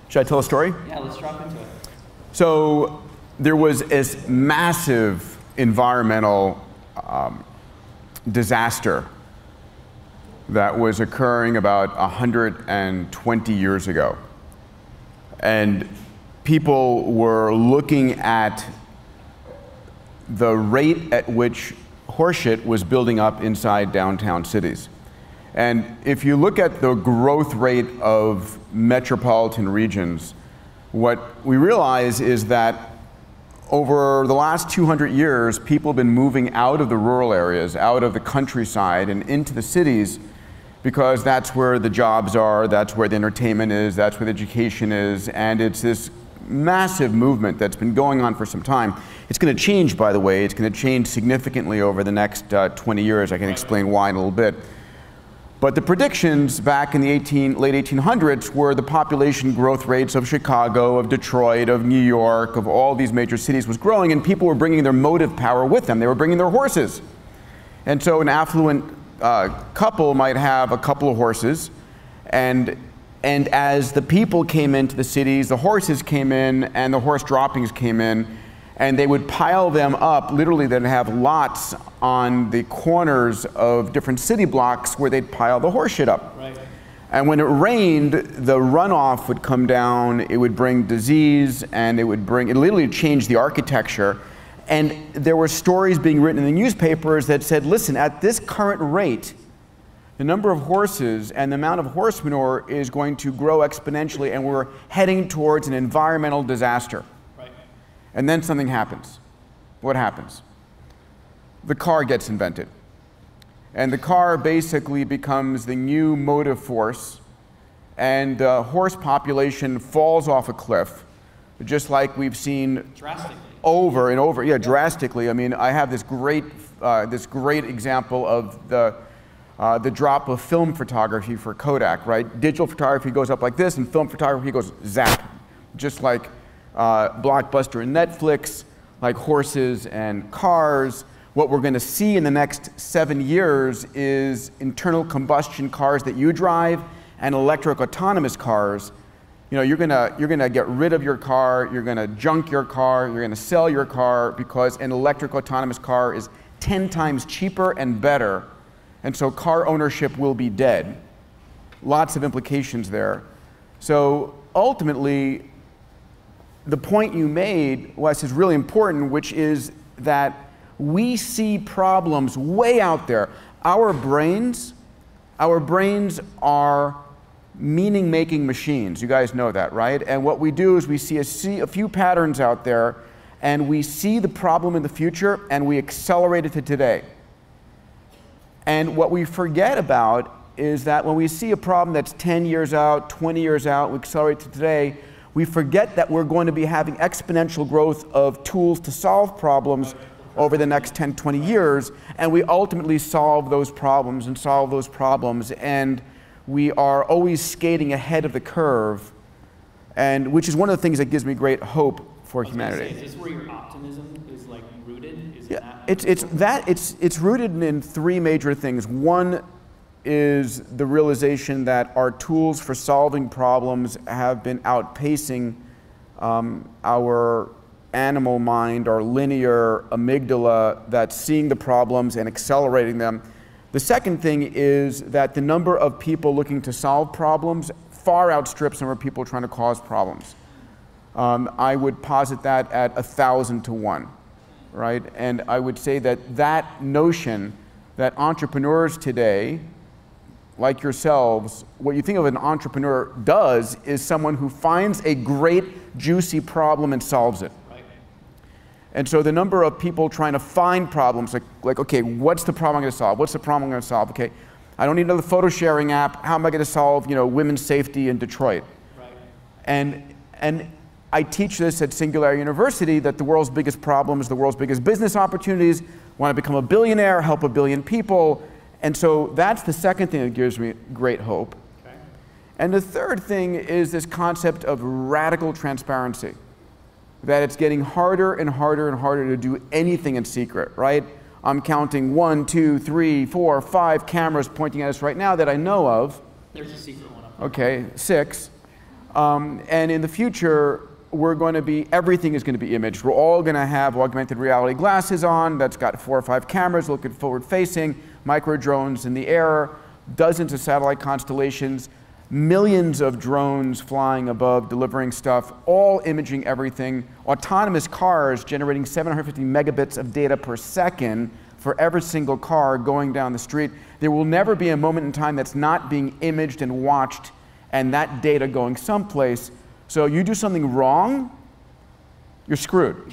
Should I tell a story? Yeah, let's drop into it. So there was this massive environmental disaster that was occurring about 120 years ago. And people were looking at the rate at which horseshit was building up inside downtown cities. And if you look at the growth rate of metropolitan regions, what we realize is that over the last 200 years, people have been moving out of the rural areas, out of the countryside, and into the cities because that's where the jobs are, that's where the entertainment is, that's where the education is, and it's this massive movement that's been going on for some time. It's going to change, by the way. It's going to change significantly over the next 20 years. I can explain why in a little bit. But the predictions back in the late 1800s were the population growth rates of Chicago, of Detroit, of New York, of all these major cities was growing, and people were bringing their motive power with them. They were bringing their horses. And so an affluent couple might have a couple of horses, and as the people came into the cities, the horses came in and the horse droppings came in, and they would pile them up. Literally, they'd have lots on the corners of different city blocks where they'd pile the horse shit up. Right. And when it rained, the runoff would come down, it would bring disease, and it literally changed the architecture. And there were stories being written in the newspapers that said, listen, at this current rate, the number of horses and the amount of horse manure is going to grow exponentially, and we're heading towards an environmental disaster. Right. And then something happens. What happens? The car gets invented. And the car basically becomes the new motive force, and the horse population falls off a cliff, just like we've seen drastically. Over and over, yeah, drastically. I mean, I have this great example of the drop of film photography for Kodak, right? Digital photography goes up like this, and film photography goes zap, just like Blockbuster and Netflix, like horses and cars. What we're going to see in the next 7 years is internal combustion cars that you drive and electric autonomous cars. You know, you're gonna get rid of your car, you're gonna junk your car, you're gonna sell your car because an electric autonomous car is 10 times cheaper and better, and so car ownership will be dead. Lots of implications there. So ultimately, the point you made, Wes, is really important, which is that we see problems way out there. Our brains are meaning-making machines. You guys know that, right? And what we do is we see a few patterns out there, and we see the problem in the future, and we accelerate it to today. And what we forget about is that when we see a problem that's 10 years out, 20 years out, we accelerate to today, we forget that we're going to be having exponential growth of tools to solve problems over the next 10, 20 years, and we ultimately solve those problems, and we are always skating ahead of the curve, and which is one of the things that gives me great hope for humanity. Is this where your optimism is like rooted? It's rooted in three major things. One is the realization that our tools for solving problems have been outpacing our animal mind, our linear amygdala that's seeing the problems and accelerating them. The second thing is that the number of people looking to solve problems far outstrips the number of people trying to cause problems. I would posit that at 1,000 to 1, right? And I would say that that notion that entrepreneurs today, like yourselves, what you think of an entrepreneur does is someone who finds a great, juicy problem and solves it. And so the number of people trying to find problems, like okay, what's the problem I'm going to solve? What's the problem I'm going to solve? Okay, I don't need another photo sharing app. How am I going to solve, women's safety in Detroit? Right. And I teach this at Singularity University, that the world's biggest problems, the world's biggest business opportunities, want to become a billionaire, help a billion people. And so that's the second thing that gives me great hope. Okay. And the third thing is this concept of radical transparency. That it's getting harder and harder and harder to do anything in secret, right? I'm counting 1, 2, 3, 4, 5 cameras pointing at us right now that I know of. There's a secret one up there. Okay, 6. And in the future, everything is going to be imaged. We're all going to have augmented reality glasses on that's got 4 or 5 cameras looking forward-facing, micro drones in the air, dozens of satellite constellations, millions of drones flying above, delivering stuff, all imaging everything, autonomous cars generating 750 megabits of data per second for every single car going down the street. There will never be a moment in time that's not being imaged and watched and that data going someplace. So you do something wrong, you're screwed.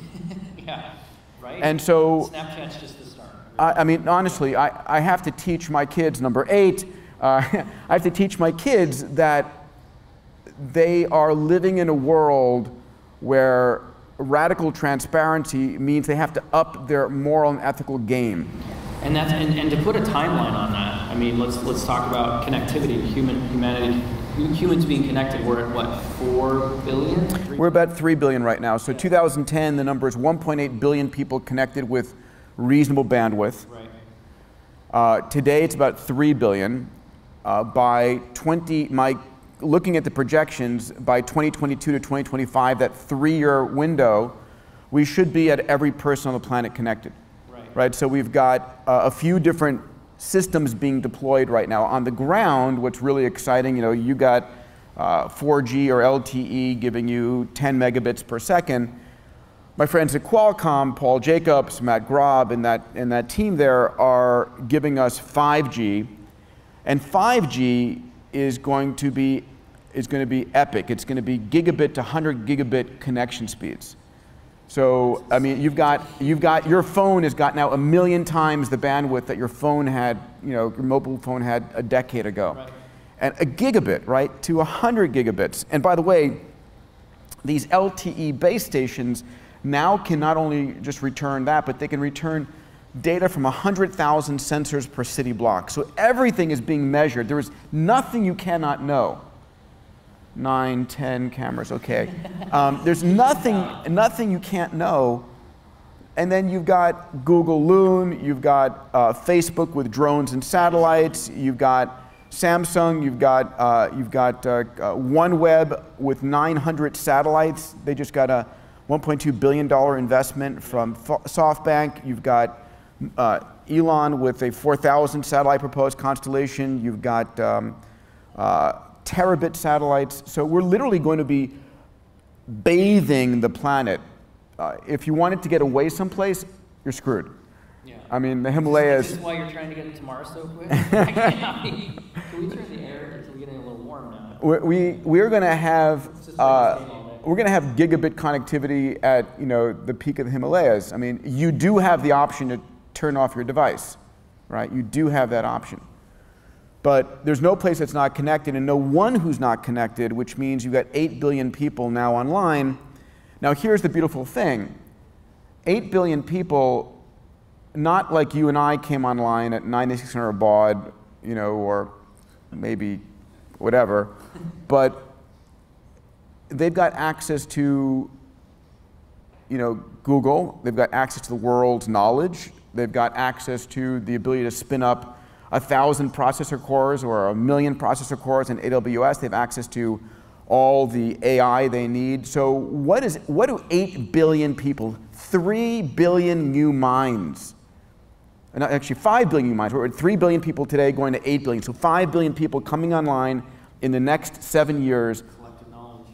Yeah, right? And so Snapchat's just the start. I mean, honestly, I have to teach my kids, number 8, I have to teach my kids that they are living in a world where radical transparency means they have to up their moral and ethical game. And and to put a timeline on that, I mean, let's talk about connectivity, humanity, humans being connected. We're at what, 4 billion? We're about 3 billion right now. So 2010, the number is 1.8 billion people connected with reasonable bandwidth. Right. Today, it's about 3 billion. Looking at the projections, by 2022 to 2025, that 3-year window, we should be at every person on the planet connected. Right? So we've got a few different systems being deployed right now. On the ground, what's really exciting, you got 4G or LTE giving you 10 megabits per second. My friends at Qualcomm, Paul Jacobs, Matt Grob, and that team there are giving us 5G. And 5G is going to be epic. It's going to be gigabit to 100 gigabit connection speeds. So I mean, your phone has got now 1 million times the bandwidth that your phone had, your mobile phone had a decade ago. Right. And a gigabit, right, to 100 gigabits. And by the way, these LTE base stations now can not only just return that, but they can return data from 100,000 sensors per city block. So everything is being measured. There is nothing you cannot know. 9, 10 cameras, okay. There's nothing you can't know. And then you've got Google Loon, you've got Facebook with drones and satellites, you've got Samsung, you've got OneWeb with 900 satellites. They just got a $1.2 billion investment from SoftBank. You've got Elon with a 4,000 satellite proposed constellation. You've got terabit satellites. So we're literally going to be bathing the planet. If you wanted to get away someplace, you're screwed. Yeah. I mean, the Himalayas. Is this why you're trying to get to Mars so quick? Can we turn the air? It's getting a little warm now. We're going to have gigabit connectivity at the peak of the Himalayas. I mean, you do have the option to turn off your device, right? You do have that option. But there's no place that's not connected and no one who's not connected, which means you've got 8 billion people now online. Now here's the beautiful thing. 8 billion people, not like you and I came online at 9,600 baud, or maybe whatever, but they've got access to Google, they've got access to the world's knowledge, they've got access to the ability to spin up 1,000 processor cores or 1,000,000 processor cores in AWS. They have access to all the AI they need. So what do 8 billion people, 3 billion new minds, and actually 5 billion new minds, we're at 3 billion people today going to 8 billion, so 5 billion people coming online in the next 7 years. Collective knowledge.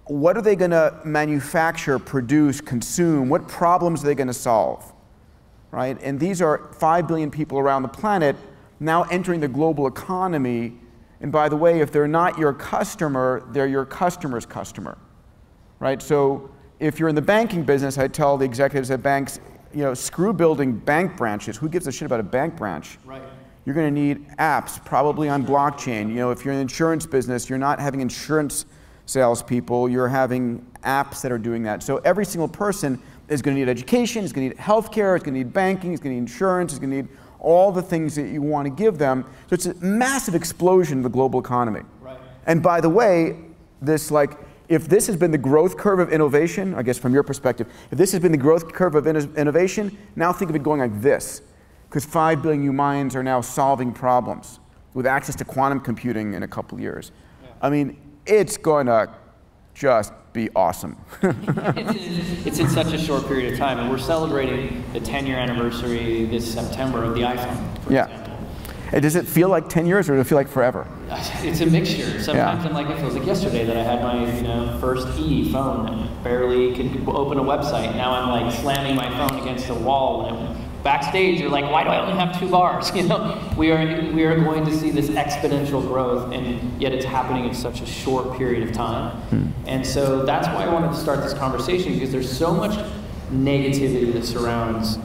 What are they going to manufacture, produce, consume? What problems are they going to solve? Right? And these are 5 billion people around the planet now entering the global economy. And by the way, if they're not your customer, they're your customer's customer. Right? So if you're in the banking business, I tell the executives at banks, screw building bank branches. Who gives a shit about a bank branch? Right. You're going to need apps, probably on blockchain. If you're in the insurance business, you're not having insurance salespeople, you're having apps that are doing that. So every single person is going to need education, is going to need healthcare, is going to need banking, is going to need insurance, is going to need all the things that you want to give them. So it's a massive explosion of the global economy. Right. And by the way, if this has been the growth curve of innovation, I guess from your perspective, if this has been the growth curve of innovation, now think of it going like this. Because 5 billion new minds are now solving problems with access to quantum computing in a couple years. Yeah. I mean, it's going to just be awesome. It's in such a short period of time, and we're celebrating the 10-year anniversary this September of the iPhone, for example. And does it feel like 10 years, or does it feel like forever? It's a mixture. Sometimes I'm like, it feels like yesterday that I had my first phone that barely could open a website. Now I'm like slamming my phone against a wall. And backstage, you're like, why do I only have 2 bars? We are going to see this exponential growth, and yet it's happening in such a short period of time. And so that's why I wanted to start this conversation, because there's so much negativity that surrounds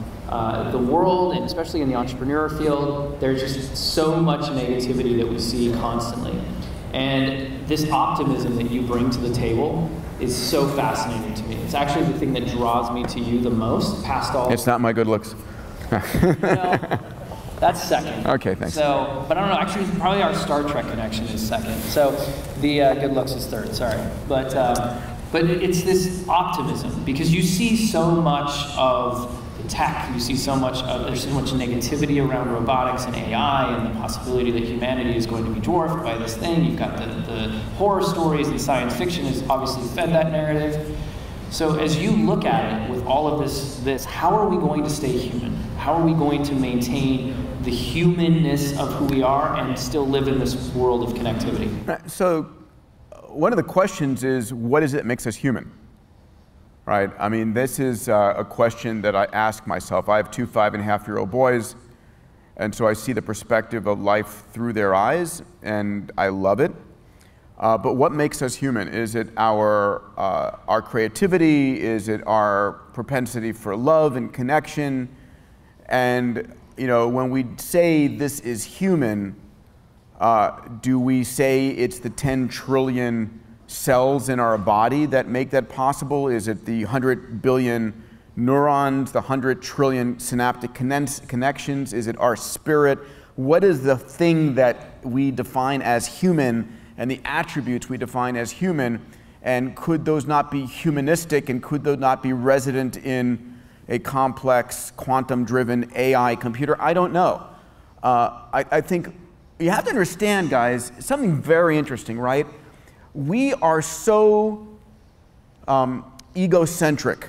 the world, and especially in the entrepreneur field. There's just so much negativity that we see constantly. And this optimism that you bring to the table is so fascinating to me. It's actually the thing that draws me to you the most, past all. It's not my good looks. That's second. Okay, thanks. So, but I don't know, actually probably our Star Trek connection is second. So the good looks is third, sorry. But it's this optimism, because you see so much of tech, you see so much there's so much negativity around robotics and AI and the possibility that humanity is going to be dwarfed by this thing. You've got the horror stories, and science fiction has obviously fed that narrative. So as you look at it with all of this, how are we going to stay human? How are we going to maintain the humanness of who we are and still live in this world of connectivity? So one of the questions is, what is it that makes us human? Right? I mean, this is a question that I ask myself. I have 2 5.5-year-old boys, and so I see the perspective of life through their eyes, and I love it. But what makes us human? Is it our creativity? Is it our propensity for love and connection? And when we say this is human, do we say it's the 10 trillion cells in our body that make that possible? Is it the 100 billion neurons, the 100 trillion synaptic connections? Is it our spirit? What is the thing that we define as human, and the attributes we define as human? And could those not be humanistic, and could those not be resident in a complex quantum-driven AI computer? I don't know. I think you have to understand, guys, something very interesting, right? We are so egocentric,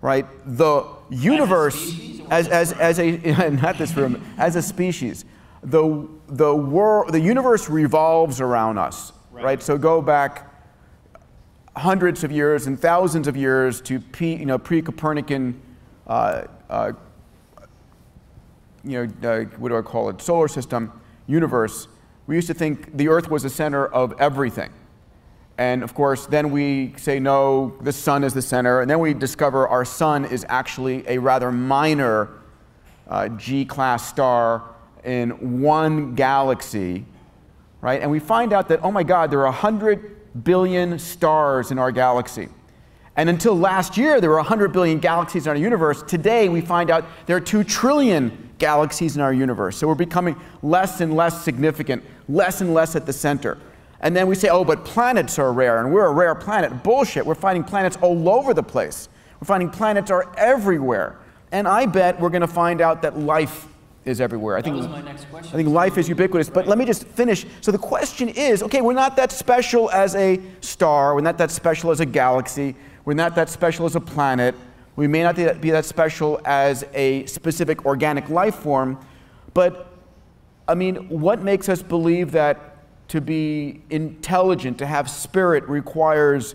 right? The universe, as a not this room, as a species, the universe revolves around us, right? So go back hundreds of years and thousands of years to pre-Copernican, what do I call it? Solar system, universe. We used to think the Earth was the center of everything. And of course, then we say, no, the sun is the center. And then we discover our sun is actually a rather minor G-class star in one galaxy, right? And we find out that, oh my God, there are 100 billion stars in our galaxy. And until last year, there were 100 billion galaxies in our universe. Today, we find out there are 2 trillion galaxies in our universe. So we're becoming less and less significant, less and less at the center. And then we say, oh, but planets are rare, and we're a rare planet. Bullshit. We're finding planets all over the place. We're finding planets are everywhere. And I bet we're going to find out that life is everywhere. That was my next question. I think life is ubiquitous. But let me just finish. So the question is, okay, we're not that special as a star. We're not that special as a galaxy. We're not that special as a planet. We may not be that special as a specific organic life form, but I mean, what makes us believe that to be intelligent, to have spirit, requires,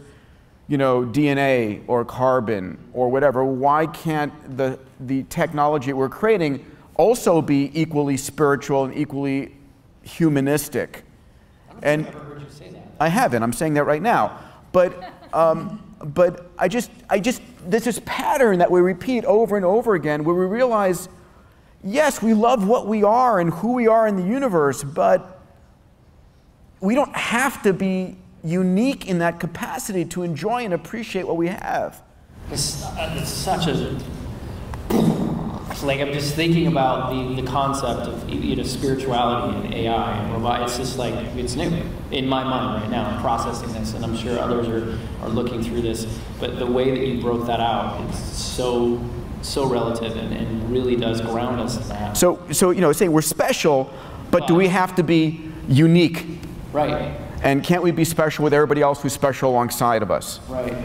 DNA or carbon or whatever? Why can't the technology we're creating also be equally spiritual and equally humanistic? And I've never heard you say that. I haven't. I'm saying that right now, but there's this pattern that we repeat over and over again, where we realize, yes, we love what we are and who we are in the universe, but we don't have to be unique in that capacity to enjoy and appreciate what we have. It's such a... Like, I'm just thinking about the concept of spirituality and AI and robotics. It's just like, it's new in my mind right now. I'm processing this, and I'm sure others are looking through this. But the way that you broke that out, it's so relative and really does ground us in that. So saying we're special, but do we have to be unique? Right. And can't we be special with everybody else who's special alongside of us? Right.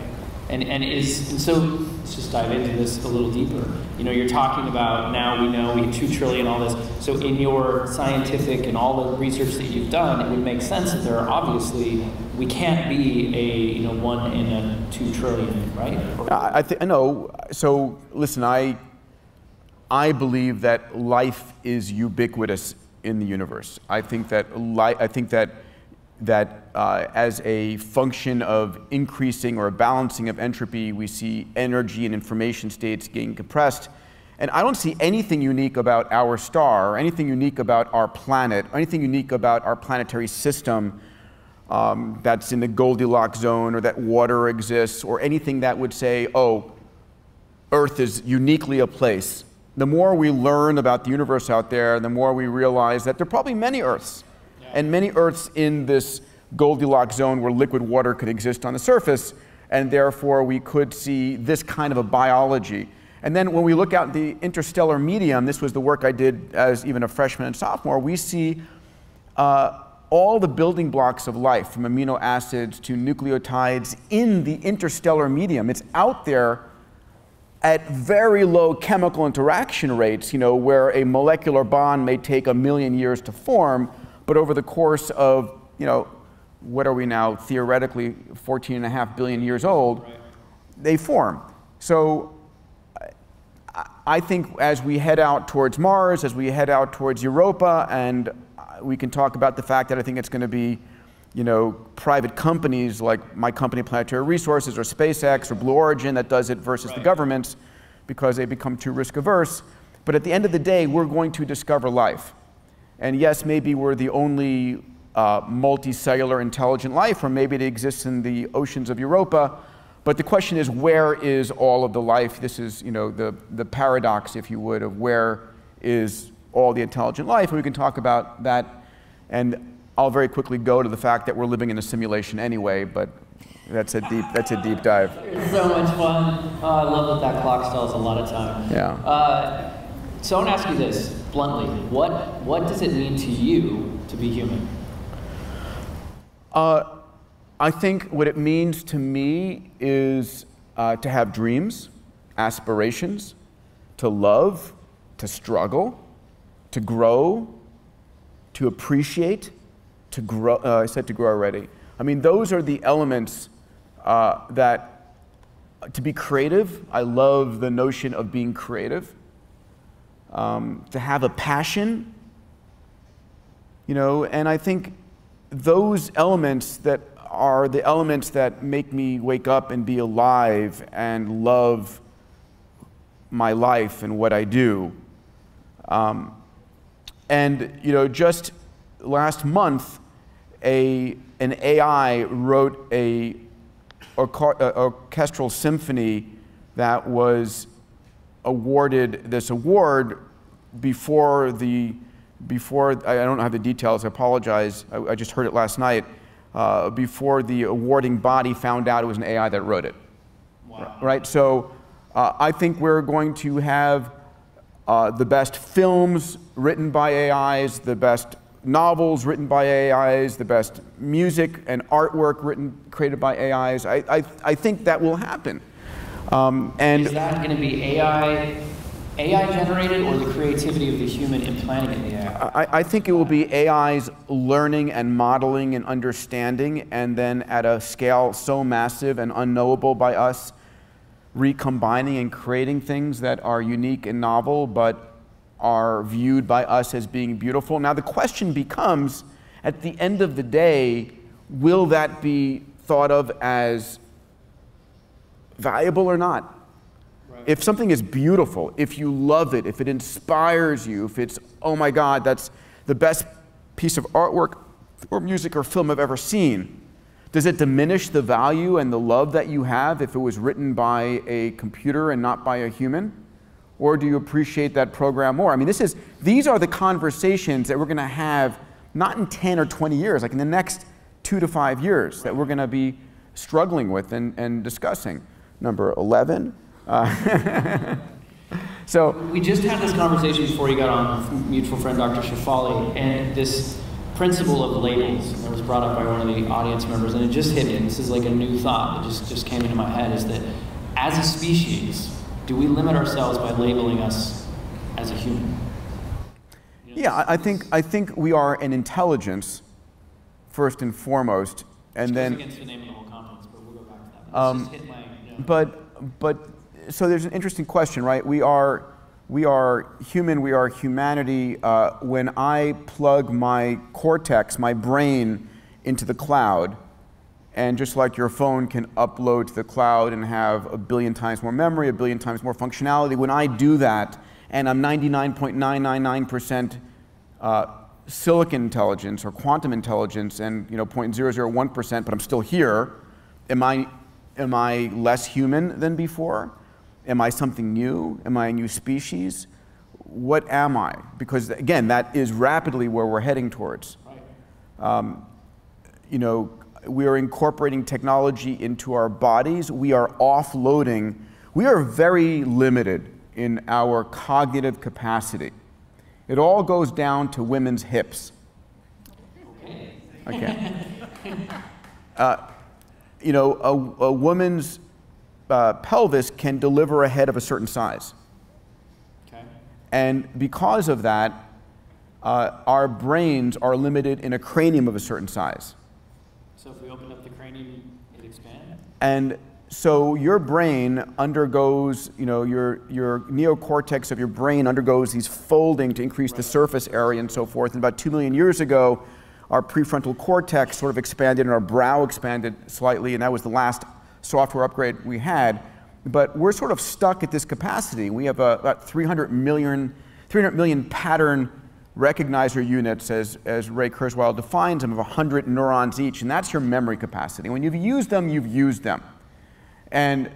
And so let's just dive into this a little deeper. You know, you're talking about now we know we have 2 trillion, all this. So in your scientific and all the research that you've done, it would make sense that there are obviously, we can't be a 1 in a 2 trillion, right? I know. So listen, I believe that life is ubiquitous in the universe. I think that as a function of increasing or balancing of entropy, we see energy and information states getting compressed. And I don't see anything unique about our star, or anything unique about our planet, or anything unique about our planetary system that's in the Goldilocks zone, or that water exists, or anything that would say, oh, Earth is uniquely a place. The more we learn about the universe out there, the more we realize that there are probably many Earths. And many Earths in this Goldilocks zone where liquid water could exist on the surface, and therefore we could see this kind of a biology. And then when we look out in the interstellar medium, this was the work I did as even a freshman and sophomore, we see all the building blocks of life, from amino acids to nucleotides, in the interstellar medium. It's out there at very low chemical interaction rates, you know, where a molecular bond may take 1 million years to form, but over the course of, you know, what are we now, theoretically 14.5 billion years old, right, they form. So I think as we head out towards Mars, as we head out towards Europa, and we can talk about the fact that I think it's going to be, you know, private companies like my company, Planetary Resources, or SpaceX, or Blue Origin that does it versus the governments, because they become too risk averse. But at the end of the day, we're going to discover life. And yes, maybe we're the only multicellular intelligent life, or maybe it exists in the oceans of Europa. But the question is, where is all of the life? This is, you know, the paradox, if you would, of where is all the intelligent life. And we can talk about that. And I'll very quickly go to the fact that we're living in a simulation anyway, but that's a deep dive. It's so much fun. Oh, I love that clock stalls a lot of time. Yeah. So I want to ask you this bluntly: what does it mean to you to be human? I think what it means to me is to have dreams, aspirations, to love, to struggle, to grow, to appreciate, to grow. I said to grow already. I mean, those are the elements that, to be creative. I love the notion of being creative. To have a passion, you know, and I think those elements that are the elements that make me wake up and be alive and love my life and what I do. And, you know, just last month, an AI wrote an orchestral symphony that was awarded this award before I don't have the details, I apologize, I just heard it last night, before the awarding body found out it was an AI that wrote it. Wow. Right? So I think we're going to have the best films written by AIs, the best novels written by AIs, the best music and artwork created by AIs. I think that will happen. And is that going to be AI generated, or the creativity of the human implanting in the AI? I think it will be AIs learning and modeling and understanding, and then at a scale so massive and unknowable by us, recombining and creating things that are unique and novel, but are viewed by us as being beautiful. Now the question becomes, at the end of the day, will that be thought of as valuable or not? Right. If something is beautiful, if you love it, if it inspires you, if it's, oh my God, that's the best piece of artwork or music or film I've ever seen, does it diminish the value and the love that you have if it was written by a computer and not by a human? Or do you appreciate that program more? I mean, these are the conversations that we're going to have, not in 10 or 20 years, like in the next 2 to 5 years, that we're going to be struggling with and discussing. Number 11. So we just had this conversation before you got on with mutual friend Dr. Shafali, and this principle of labels, and it was brought up by one of the audience members, and it just hit me. This is like a new thought that just came into my head, is that as a species, do we limit ourselves by labeling us as a human? Yeah, I think we are an intelligence, first and foremost, and then. Against the name of the whole conference, but we'll go back to that. Just hit my, But so there's an interesting question, right? We are human. We are humanity. When I plug my cortex, my brain, into the cloud, and just like your phone can upload to the cloud and have a billion times more memory, a billion times more functionality, when I do that, and I'm 99.999% silicon intelligence or quantum intelligence, and 0.001%, but I'm still here. Am I less human than before? Am I something new? Am I a new species? What am I? Because again, that is rapidly where we're heading towards. Right. We are incorporating technology into our bodies. We are offloading. We are very limited in our cognitive capacity. It all goes down to women's hips. Okay. A woman's pelvis can deliver a head of a certain size. Okay. And because of that, our brains are limited in a cranium of a certain size. So if we open up the cranium, it expands? And so your brain undergoes, your neocortex of your brain undergoes these folding to increase the surface area and so forth. And about 2 million years ago, our prefrontal cortex sort of expanded and our brow expanded slightly, and that was the last software upgrade we had. But we're sort of stuck at this capacity. We have about 300 million pattern recognizer units, as Ray Kurzweil defines them, of 100 neurons each, and that's your memory capacity. When you've used them, you've used them. And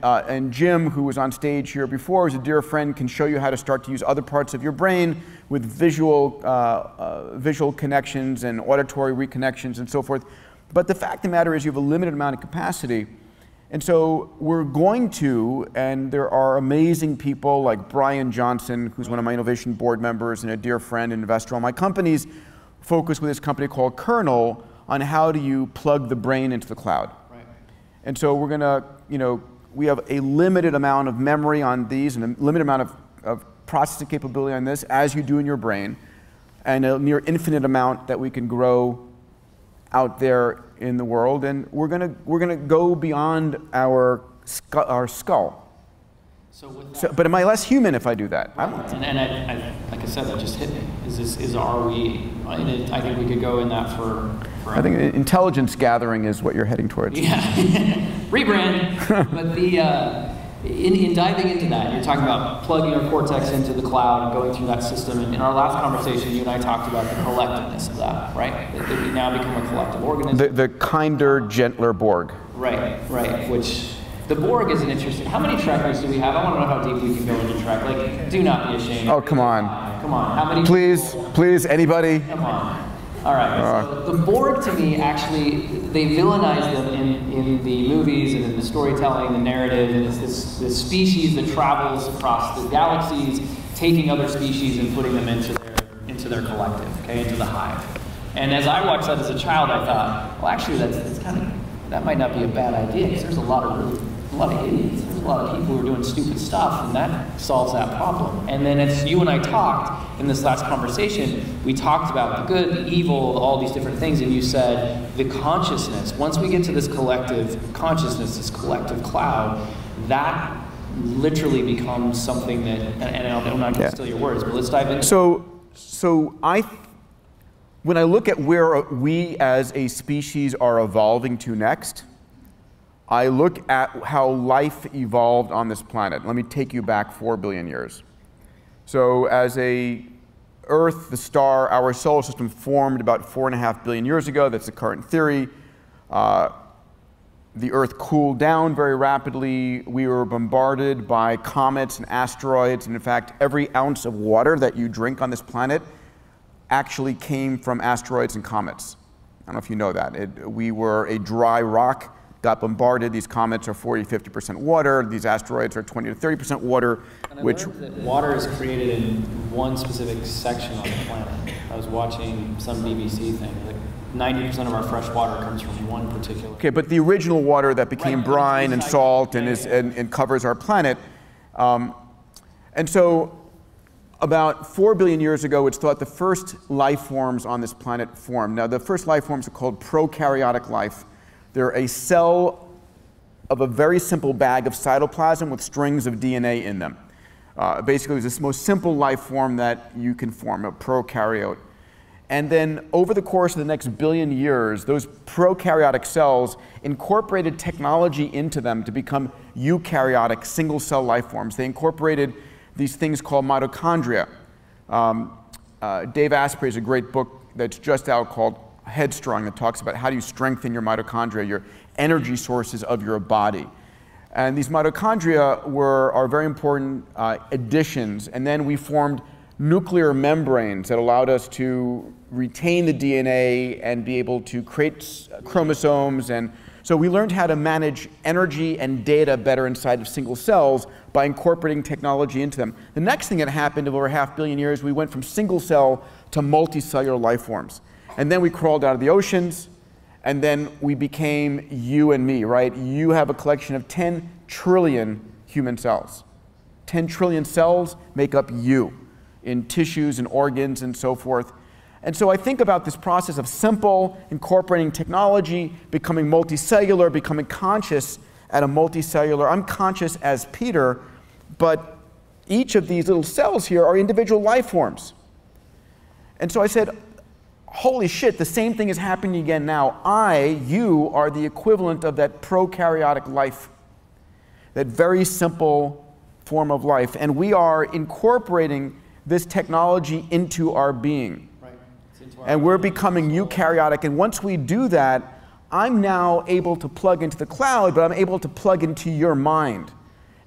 Jim, who was on stage here before, is a dear friend, can show you how to start to use other parts of your brain with visual connections and auditory reconnections and so forth. But the fact of the matter is you have a limited amount of capacity. And so we're going to, and there are amazing people like Brian Johnson, who's one of my innovation board members and a dear friend and investor. All my companies focus with this company called Kernel on how do you plug the brain into the cloud. Right. And so we're going to, we have a limited amount of memory on these and a limited amount of processing capability on this, as you do in your brain, and a near infinite amount that we can grow out there in the world, and we're gonna go beyond our skull. But am I less human if I do that? Right. And I, like I said, that just hit me. Are we? I think we could go in that for. I think intelligence gathering is what you're heading towards. Yeah, rebrand. But in diving into that, you're talking about plugging your cortex into the cloud and going through that system. And in our last conversation, you and I talked about the collectiveness of that, right? That we now become a collective organism. The kinder, gentler Borg. Right. Which the Borg is an interesting. How many trekkers do we have? I want to know how deep we can go into Trek. Like, do not be ashamed. Oh, come on. Come on. How many? Please, anybody? Come on. All right, so the Borg, to me, actually, they villainize them in the movies and in the storytelling, the narrative, and it's this species that travels across the galaxies, taking other species and putting them into their collective, okay, into the hive. And as I watched that as a child, I thought, well, actually, that might not be a bad idea, because there's a lot of idiots, there's a lot of people who are doing stupid stuff, and that solves that problem. And then as you and I talked in this last conversation, we talked about the good, the evil, all these different things, and you said the consciousness, once we get to this collective consciousness, this collective cloud, that literally becomes something that, and I'm not going to steal your words, but let's dive into when I look at where we as a species are evolving to next, I look at how life evolved on this planet. Let me take you back 4 billion years. So as Earth, the star, our solar system formed about 4.5 billion years ago. That's the current theory. The Earth cooled down very rapidly. We were bombarded by comets and asteroids. And in fact, every ounce of water that you drink on this planet actually came from asteroids and comets. I don't know if you know that. We were a dry rock, got bombarded. These comets are 40–50% water. These asteroids are 20–30% water. And I learned that water is created in one specific section on the planet. I was watching some BBC thing. Like 90% of our fresh water comes from one particular. Okay, but the original water that became brine and salt and covers our planet. And so about 4 billion years ago, it's thought the first life forms on this planet formed. Now, the first life forms are called prokaryotic life. They're a cell of a very simple bag of cytoplasm with strings of DNA in them. Basically, it's the most simple life form that you can form, a prokaryote. And then over the course of the next billion years, those prokaryotic cells incorporated technology into them to become eukaryotic single-cell life forms. They incorporated these things called mitochondria. Dave Asprey has a great book that's just out called Headstrong that talks about how do you strengthen your mitochondria, your energy sources of your body. And these mitochondria are very important additions. And then we formed nuclear membranes that allowed us to retain the DNA and be able to create chromosomes. And so we learned how to manage energy and data better inside of single cells by incorporating technology into them. The next thing that happened over 500 million years, we went from single cell to multicellular life forms. And then we crawled out of the oceans, and then we became you and me, right? You have a collection of 10 trillion human cells. 10 trillion cells make up you in tissues and organs and so forth. And so I think about this process of simple, incorporating technology, becoming multicellular, becoming conscious at a multicellular. I'm conscious as Peter, but each of these little cells here are individual life forms. And so I said, holy shit, the same thing is happening again now. You are the equivalent of that prokaryotic life, that very simple form of life. And we are incorporating this technology into our being. Right. And we're becoming eukaryotic. And once we do that, I'm now able to plug into the cloud, but I'm able to plug into your mind.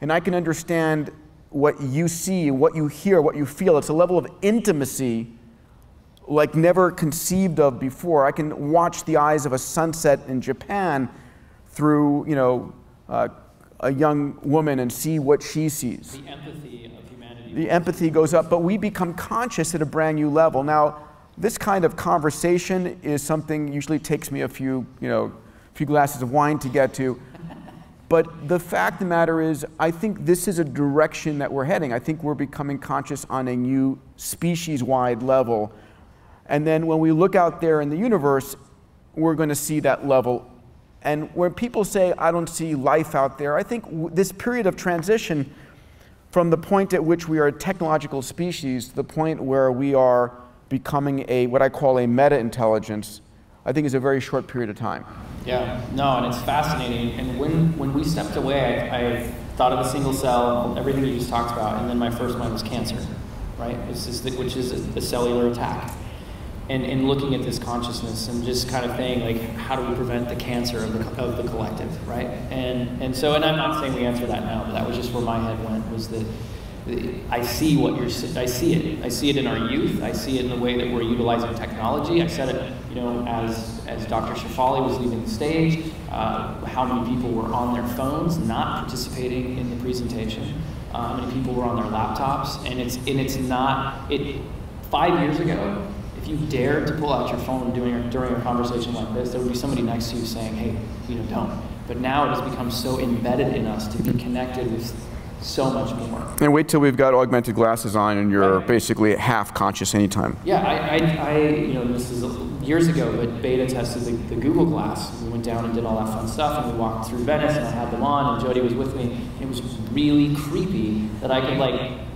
And I can understand what you see, what you hear, what you feel. It's a level of intimacy like never conceived of before. I can watch the eyes of a sunset in Japan through, a young woman and see what she sees. The empathy of humanity. The empathy goes up, but we become conscious at a brand new level. Now, this kind of conversation is something usually takes me a few glasses of wine to get to. But the fact of the matter is, I think this is a direction that we're heading. I think we're becoming conscious on a new species-wide level. And then when we look out there in the universe, we're going to see that level. And when people say, I don't see life out there, I think this period of transition from the point at which we are a technological species to the point where we are becoming what I call a meta-intelligence, I think is a very short period of time. Yeah, no, and it's fascinating. And when we stepped away, I thought of a single cell, everything you just talked about, and then my first one was cancer, right? Which is a cellular attack. And looking at this consciousness and just kind of saying, like, how do we prevent the cancer of the collective, right? And I'm not saying we answer that now, but that was just where my head went, was that I see I see it. I see it in our youth. I see it in the way that we're utilizing technology. I said it, as Dr. Shefali was leaving the stage, how many people were on their phones, not participating in the presentation. How many people were on their laptops, and it's not 5 years ago. If you dared to pull out your phone during a conversation like this, there would be somebody next to you saying, hey, don't. But now it has become so embedded in us to be connected with so much more. And wait till we've got augmented glasses on and you're basically half conscious anytime. Yeah, this is years ago, but beta tested the Google Glass. We went down and did all that fun stuff, and we walked through Venice, and I had them on, and Jody was with me. It was really creepy that I could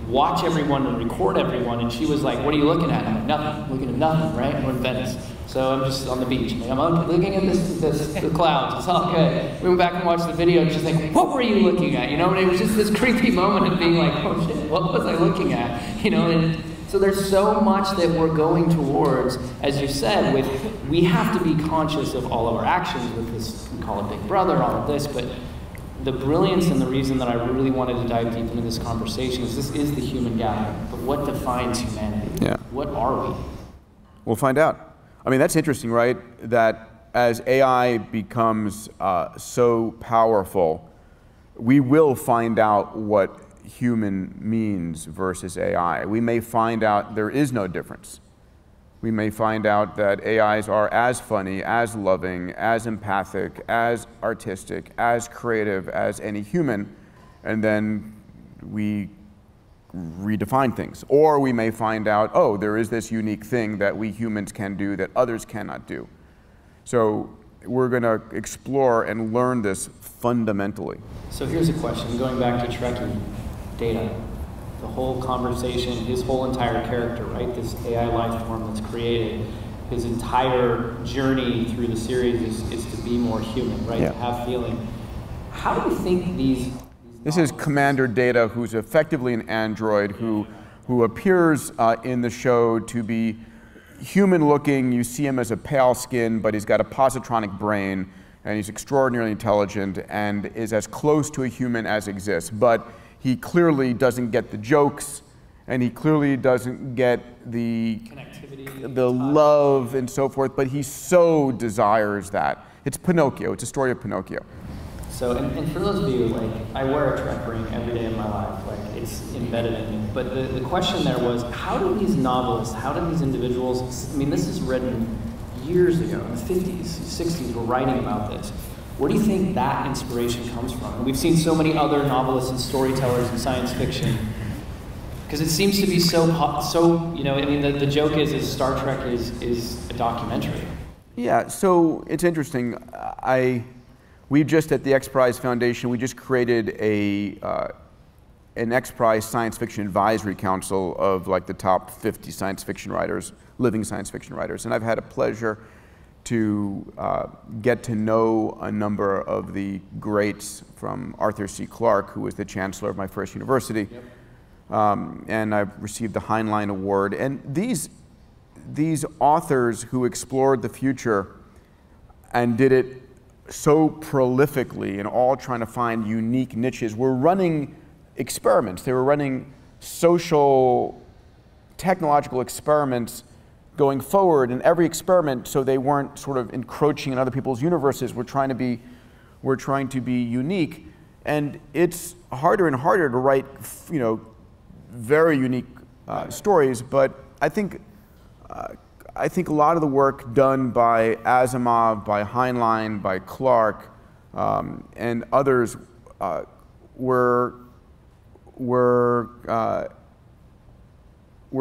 watch everyone and record everyone, and she was like, what are you looking at? I'm like, nothing, looking at nothing, right? We're in Venice. So I'm just on the beach. I'm looking at the clouds. It's all good. We went back and watched the video, and she's like, what were you looking at? And it was just this creepy moment of being like, oh shit, what was I looking at? And so there's so much that we're going towards, as you said, we have to be conscious of all of our actions with this, we call it Big Brother, all of this, but the brilliance and the reason that I really wanted to dive deep into this conversation is this is the human gathering, but what defines humanity? Yeah. What are we? We'll find out. I mean, that's interesting, right? That as AI becomes so powerful, we will find out what human means versus AI. We may find out there is no difference. We may find out that AIs are as funny, as loving, as empathic, as artistic, as creative as any human, and then we redefine things. Or we may find out, oh, there is this unique thing that we humans can do that others cannot do. So we're going to explore and learn this fundamentally. So here's a question, going back to Trekkie, Data. The whole conversation, his whole entire character, right? This AI life form that's created, his entire journey through the series is to be more human, right? Yeah. To have feeling. How do you think these This is Commander Data, who's effectively an android who appears in the show to be human-looking. You see him as a pale skin, but he's got a positronic brain, and he's extraordinarily intelligent and is as close to a human as exists. But he clearly doesn't get the jokes, and he clearly doesn't get the connectivity, the love and so forth, but he so desires that. It's Pinocchio. It's a story of Pinocchio. So, and for those of you, like, I wear a Trek ring every day of my life, like, it's embedded in me. But the question there was, how do these novelists, how do these individuals, I mean, this is written years ago, in the 50s, 60s, we're writing about this. Where do you think that inspiration comes from? And we've seen so many other novelists and storytellers in science fiction, because it seems to be so, you know, I mean, the joke is Star Trek is a documentary. Yeah, so it's interesting. We just, at the XPrize Foundation, we just created an XPrize Science Fiction Advisory Council of like the top 50 science fiction writers, living science fiction writers. And I've had a pleasure to get to know a number of the greats, from Arthur C. Clarke, who was the chancellor of my first university. Yep. And I've received the Heinlein Award. And these authors who explored the future and did it so prolifically and all trying to find unique niches were running experiments. They were running social, technological experiments going forward, and every experiment, so they weren't sort of encroaching in other people's universes, were trying to be unique. And it's harder and harder to write, you know, very unique stories, but I think a lot of the work done by Asimov, by Heinlein, by Clarke, and others were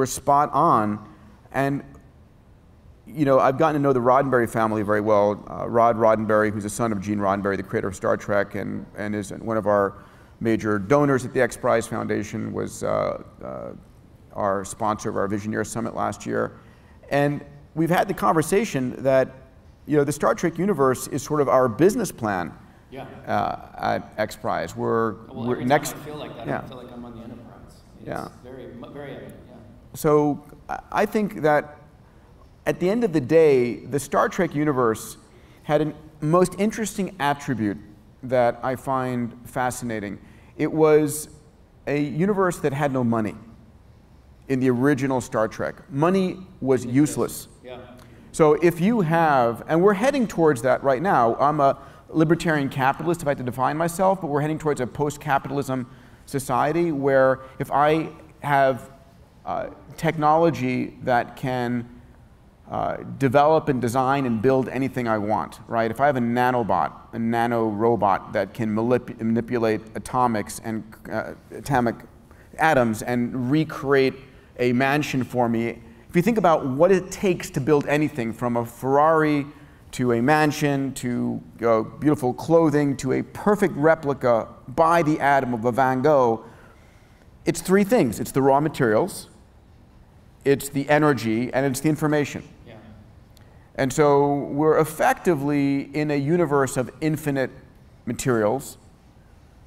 spot on. And you know, I've gotten to know the Roddenberry family very well. Rod Roddenberry, who's the son of Gene Roddenberry, the creator of Star Trek, and is one of our major donors at the XPrize Foundation, was our sponsor of our Visioneer Summit last year. And we've had the conversation that, you know, the Star Trek universe is sort of our business plan. Yeah. At XPrize. Every next. time I feel like that, yeah. I feel like I'm on the Enterprise. It's yeah. very evident, yeah. So I think that at the end of the day, the Star Trek universe had a most interesting attribute that I find fascinating. It was a universe that had no money. In the original Star Trek, money was useless. Yeah. So if you have, and we're heading towards that right now. I'm a libertarian capitalist, if I had to define myself, but we're heading towards a post-capitalism society where if I have technology that can develop and design and build anything I want, right? If I have a nanobot, a nano-robot that can manipulate atomics and atomic atoms and recreate a mansion for me. If you think about what it takes to build anything, from a Ferrari to a mansion to beautiful clothing to a perfect replica by the atom of a Van Gogh, it's three things. It's the raw materials, it's the energy, and it's the information. Yeah. And so we're effectively in a universe of infinite materials,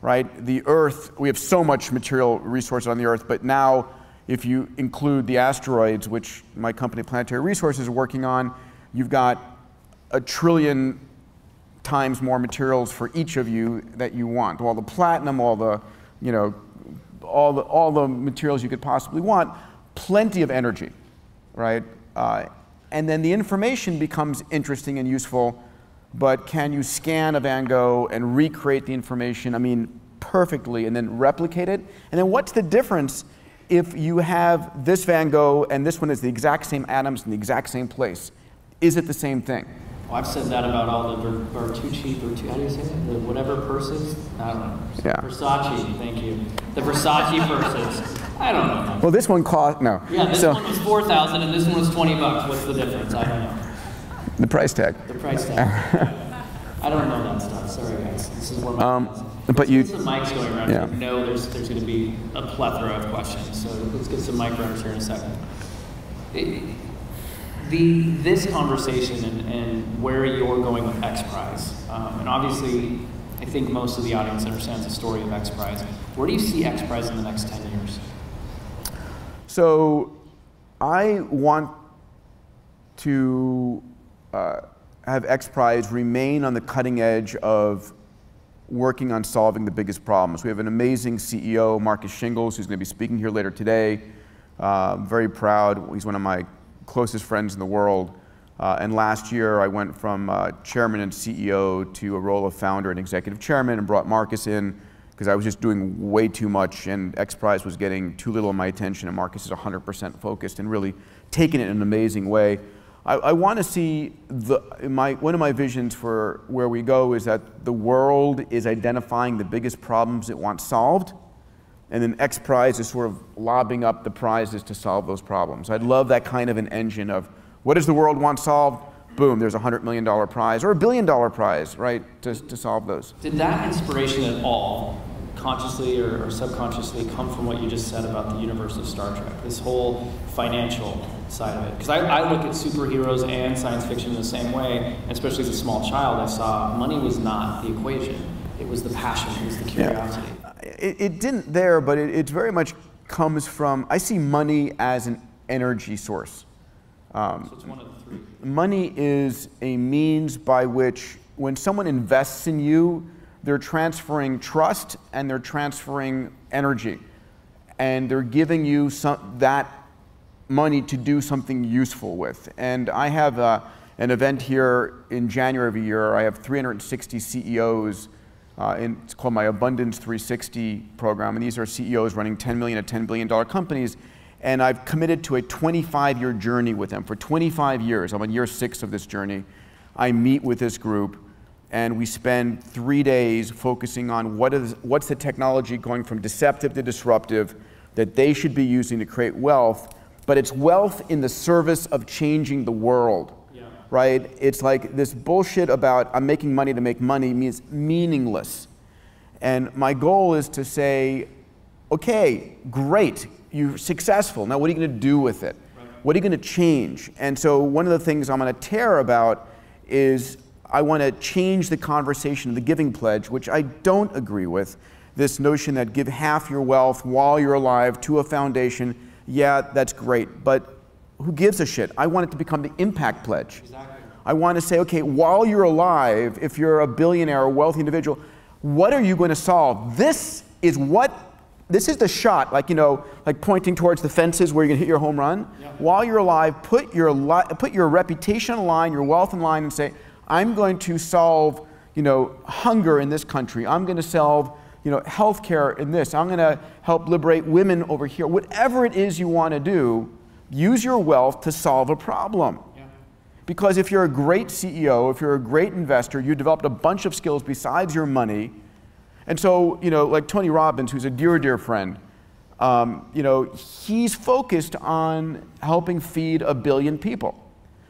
right? The Earth, we have so much material resources on the Earth, but now if you include the asteroids, which my company Planetary Resources is working on, you've got 1 trillion times more materials for each of you that you want. All the platinum, all the, you know, all the materials you could possibly want, plenty of energy, right? And then the information becomes interesting and useful, but can you scan a Van Gogh and recreate the information, I mean, perfectly, and then replicate it? And then what's the difference if you have this Van Gogh and this one is the exact same atoms in the exact same place, is it the same thing? Well, I've said that about all the Bertucci, how do you say it? The whatever purses? I don't know. Yeah. Versace, thank you. The Versace purses. I don't know. Well, this one cost, no. Yeah, this one was $4,000 and this one was $20. What's the difference? I don't know. The price tag. The price tag. I don't know that stuff. Sorry, guys. This is where my but you. There's some mics going around. Yeah. You know there's going to be a plethora of questions. So let's get some mic runners here in a second. This conversation and where you're going with XPrize, and obviously I think most of the audience understands the story of XPrize. Where do you see XPrize in the next 10 years? So I want to have XPrize remain on the cutting edge of working on solving the biggest problems. We have an amazing CEO, Marcus Shingles, who's going to be speaking here later today. Very proud. He's one of my closest friends in the world. And last year, I went from chairman and CEO to a role of founder and executive chairman and brought Marcus in because I was just doing way too much and XPrize was getting too little of my attention, and Marcus is 100% focused and really taking it in an amazing way. I want to see, one of my visions for where we go is that the world is identifying the biggest problems it wants solved, and then XPrize is sort of lobbing up the prizes to solve those problems. I'd love that kind of an engine of, what does the world want solved? Boom, there's a $100 million prize, or a $1 billion prize, right, to solve those. Did that inspiration at all, consciously or subconsciously, come from what you just said about the universe of Star Trek, this whole financial side of it? Because I look at superheroes and science fiction in the same way, especially as a small child. I saw money was not the equation. It was the passion, it was the curiosity. Yeah. It didn't there, but it very much comes from, I see money as an energy source. So it's one of the three. Money is a means by which, when someone invests in you, they're transferring trust and they're transferring energy. And they're giving you that money to do something useful with. And I have an event here in January of a year. I have 360 CEOs. It's called my Abundance 360 program. And these are CEOs running $10 million to $10 billion companies. And I've committed to a 25-year journey with them. For 25 years, I'm on year 6 of this journey. I meet with this group, and we spend 3 days focusing on what's the technology going from deceptive to disruptive that they should be using to create wealth, but it's wealth in the service of changing the world, right? It's like this bullshit about I'm making money to make money means meaningless. And my goal is to say, okay, great, you're successful. Now what are you going to do with it? What are you going to change? And so one of the things I'm going to tear about is I want to change the conversation of the giving pledge, which I don't agree with. This notion that give half your wealth while you're alive to a foundation, yeah, that's great, but who gives a shit? I want it to become the impact pledge. Exactly. I want to say, okay, while you're alive, if you're a billionaire or wealthy individual, what are you going to solve? This is the shot, like, you know, like pointing towards the fences where you're going to hit your home run. Yeah. While you're alive, put your reputation on the line, your wealth on the line, and say, I'm going to solve, you know, hunger in this country. I'm going to solve, you know, healthcare in this. I'm going to help liberate women over here. Whatever it is you want to do, use your wealth to solve a problem. Yeah. Because if you're a great CEO, if you're a great investor, you developed a bunch of skills besides your money. And so, you know, like Tony Robbins, who's a dear friend, you know, he's focused on helping feed 1 billion people.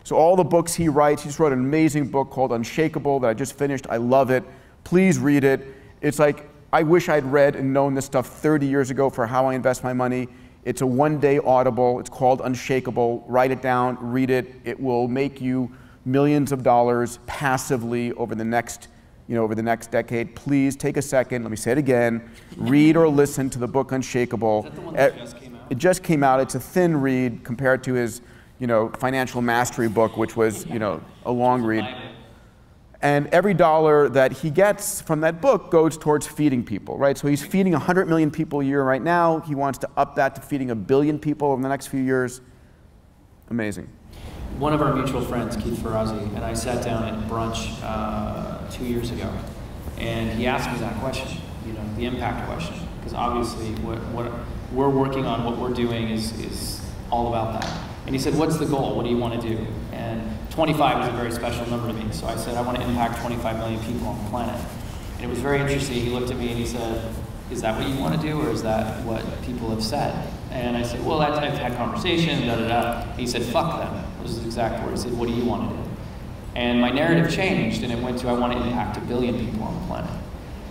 So all the books he writes, he just wrote an amazing book called Unshakable that I just finished. I love it. Please read it. It's like, I wish I'd read and known this stuff 30 years ago for how I invest my money. It's a one-day Audible. It's called Unshakable. Write it down, read it. It will make you millions of dollars passively over the next, you know, over the next decade. Please take a second. Let me say it again. Read or listen to the book Unshakable. Is that the one that just came out? It just came out. It's a thin read compared to his, you know, financial mastery book, which was, you know, a long read. And every dollar that he gets from that book goes towards feeding people, right? So he's feeding 100 million people a year right now. He wants to up that to feeding 1 billion people over the next few years. Amazing. One of our mutual friends, Keith Ferrazzi, and I sat down at brunch 2 years ago, and he asked me that question, you know, the impact question, because obviously we're working on what we're doing is all about that. And he said, what's the goal? What do you want to do? And 25 is a very special number to me. So I said, I want to impact 25 million people on the planet. And it was very interesting. He looked at me and he said, is that what you want to do, or is that what people have said? And I said, well, I've had conversations, da da da. He said, fuck them. Those are the exact words. He said, what do you want to do? And my narrative changed, and it went to, I want to impact 1 billion people on the planet.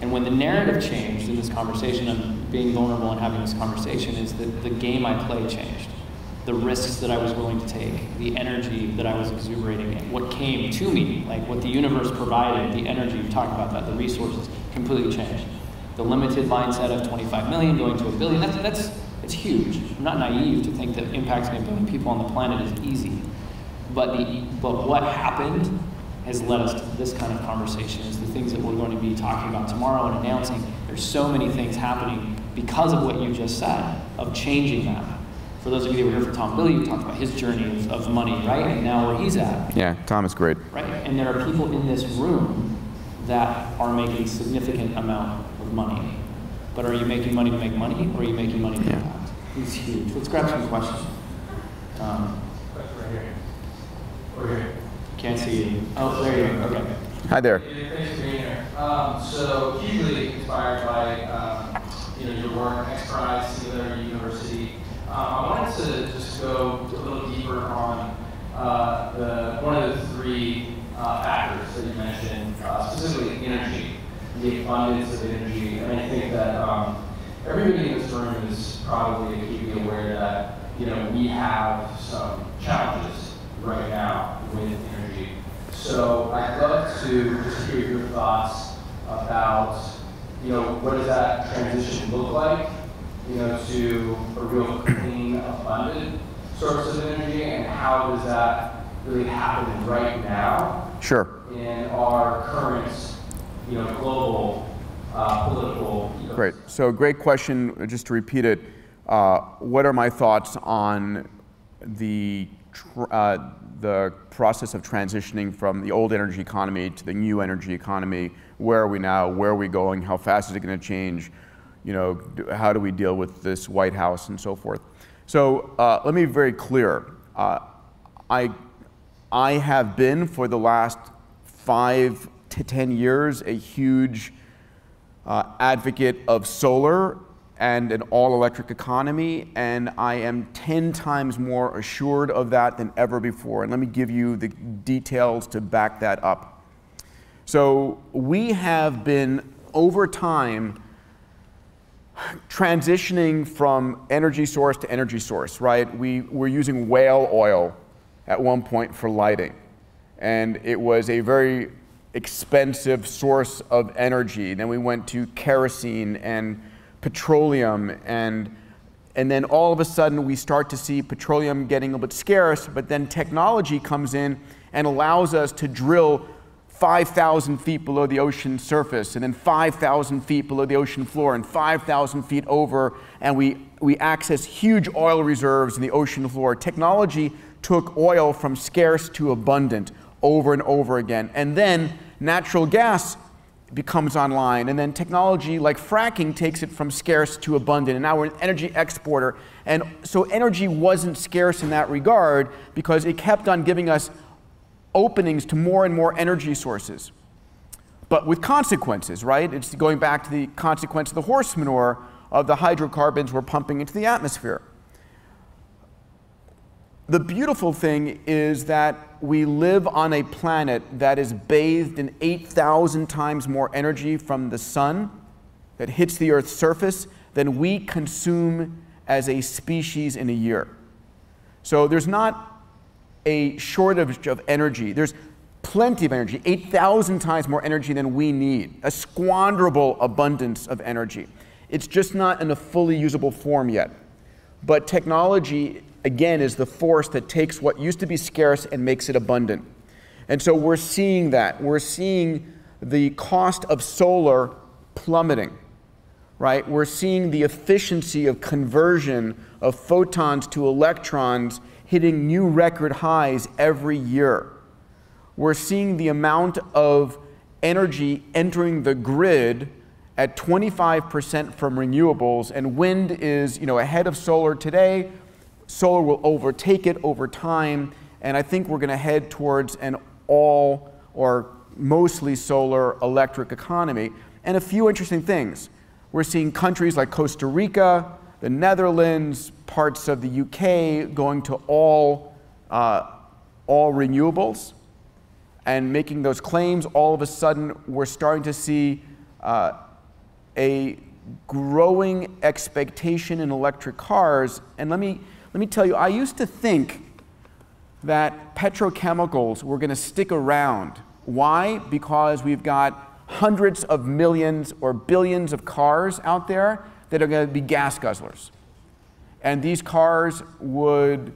And when the narrative changed in this conversation, of being vulnerable and having this conversation, is that the game I play changed. The risks that I was willing to take, the energy that I was exuberating, and what came to me, like what the universe provided, the energy, you talked about that, the resources, completely changed. The limited mindset of 25 million going to 1 billion, it's huge. I'm not naive to think that impacting 1 billion people on the planet is easy. But what happened has led us to this kind of conversation, is the things that we're going to be talking about tomorrow and announcing. There's so many things happening because of what you just said, of changing that. For those of you that were here for Tom Billy, you talked about his journey of money, right? And now where he's at. Yeah, Tom is great. Right, and there are people in this room that are making a significant amount of money. But are you making money to make money, or are you making money to impact? It's huge. Let's grab some questions. Right here. Over here. Can't see you. Oh, there you go. Okay. Hi there. Yeah, thanks for being here. So hugely inspired by your work, XPrize, Singular University. I wanted to just go a little deeper on one of the three factors that you mentioned, specifically energy, the abundance of energy. And I think that everybody in this room is probably acutely aware that we have some challenges right now with energy. So I'd love to just hear your thoughts about what does that transition look like, to a real clean, abundant source of energy, and how does that really happen right now? Sure. In our current, global political. Great. So great question. Just to repeat it, what are my thoughts on the process of transitioning from the old energy economy to the new energy economy? Where are we now? Where are we going? How fast is it going to change? How do we deal with this White House and so forth? So let me be very clear. I have been, for the last 5 to 10 years, a huge advocate of solar and an all-electric economy, and I am 10 times more assured of that than ever before. And let me give you the details to back that up. So we have been, over time, transitioning from energy source to energy source, right? We were using whale oil at one point for lighting, and it was a very expensive source of energy. Then we went to kerosene and petroleum, and then all of a sudden we start to see petroleum getting a little bit scarce, but then technology comes in and allows us to drill 5,000 feet below the ocean surface, and then 5,000 feet below the ocean floor, and 5,000 feet over, and we access huge oil reserves in the ocean floor. Technology took oil from scarce to abundant over and over again. And then natural gas becomes online, and then technology like fracking takes it from scarce to abundant, and now we're an energy exporter. And so energy wasn't scarce in that regard because it kept on giving us openings to more and more energy sources, but with consequences, right? It's going back to the consequence of the horse manure of the hydrocarbons we're pumping into the atmosphere. The beautiful thing is that we live on a planet that is bathed in 8,000 times more energy from the sun that hits the Earth's surface than we consume as a species in a year. So there's not a shortage of energy. There's plenty of energy, 8,000 times more energy than we need, a squanderable abundance of energy. It's just not in a fully usable form yet. But technology, again, is the force that takes what used to be scarce and makes it abundant. And so we're seeing that. We're seeing the cost of solar plummeting, right? We're seeing the efficiency of conversion of photons to electrons hitting new record highs every year. We're seeing the amount of energy entering the grid at 25% from renewables, and wind is, ahead of solar today. Solar will overtake it over time, and I think we're going to head towards an all or mostly solar electric economy. And a few interesting things. We're seeing countries like Costa Rica, the Netherlands, parts of the UK going to all renewables and making those claims. All of a sudden, we're starting to see a growing expectation in electric cars. And let me tell you, I used to think that petrochemicals were going to stick around. Why? Because we've got hundreds of millions or billions of cars out there that are going to be gas guzzlers. And these cars would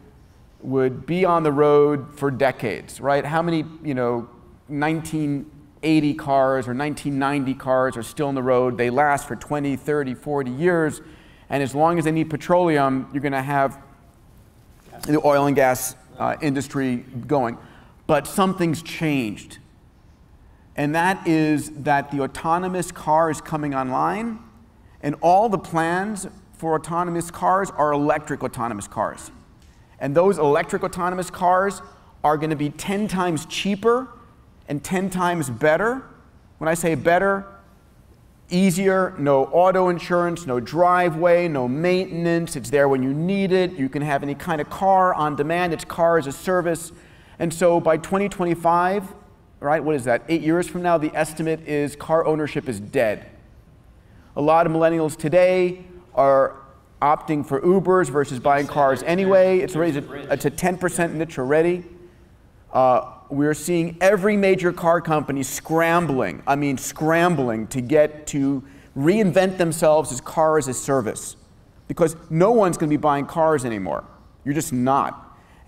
be on the road for decades, right? How many, 1980 cars or 1990 cars are still on the road? They last for 20, 30, 40 years. And as long as they need petroleum, you're going to have the oil and gas industry going. But something's changed. And that is that the autonomous car is coming online, and all the plans for autonomous cars are electric autonomous cars. And those electric autonomous cars are going to be 10 times cheaper and 10 times better. When I say better, easier, no auto insurance, no driveway, no maintenance. It's there when you need it. You can have any kind of car on demand. It's car as a service. And so by 2025, right, what is that, 8 years from now, the estimate is car ownership is dead. A lot of millennials today are opting for Ubers versus buying cars anyway. It's a 10% niche already. We're seeing every major car company scrambling to get to reinvent themselves as car as a service, because no one's going to be buying cars anymore. You're just not.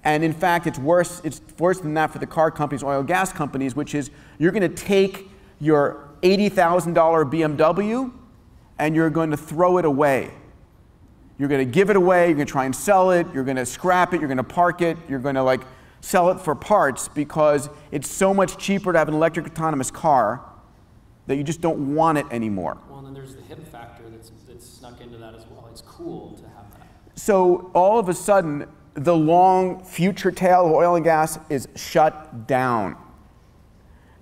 And in fact, it's worse than that for the car companies, oil and gas companies, which is you're going to take your $80,000 BMW and you're going to throw it away. You're going to give it away, you're going to try and sell it, you're going to scrap it, you're going to park it, you're going to sell it for parts because it's so much cheaper to have an electric autonomous car that you just don't want it anymore. Well, and then there's the hip factor that's snuck into that as well. It's cool to have that. So all of a sudden, the long future tail of oil and gas is shut down.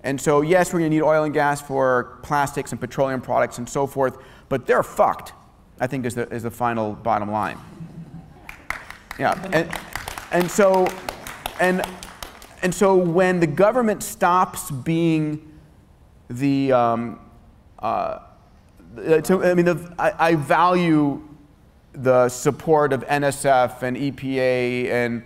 And so yes, we're going to need oil and gas for plastics and petroleum products and so forth, but they're fucked, I think is the final bottom line. Yeah, and so when the government stops being the, I value the support of NSF and EPA and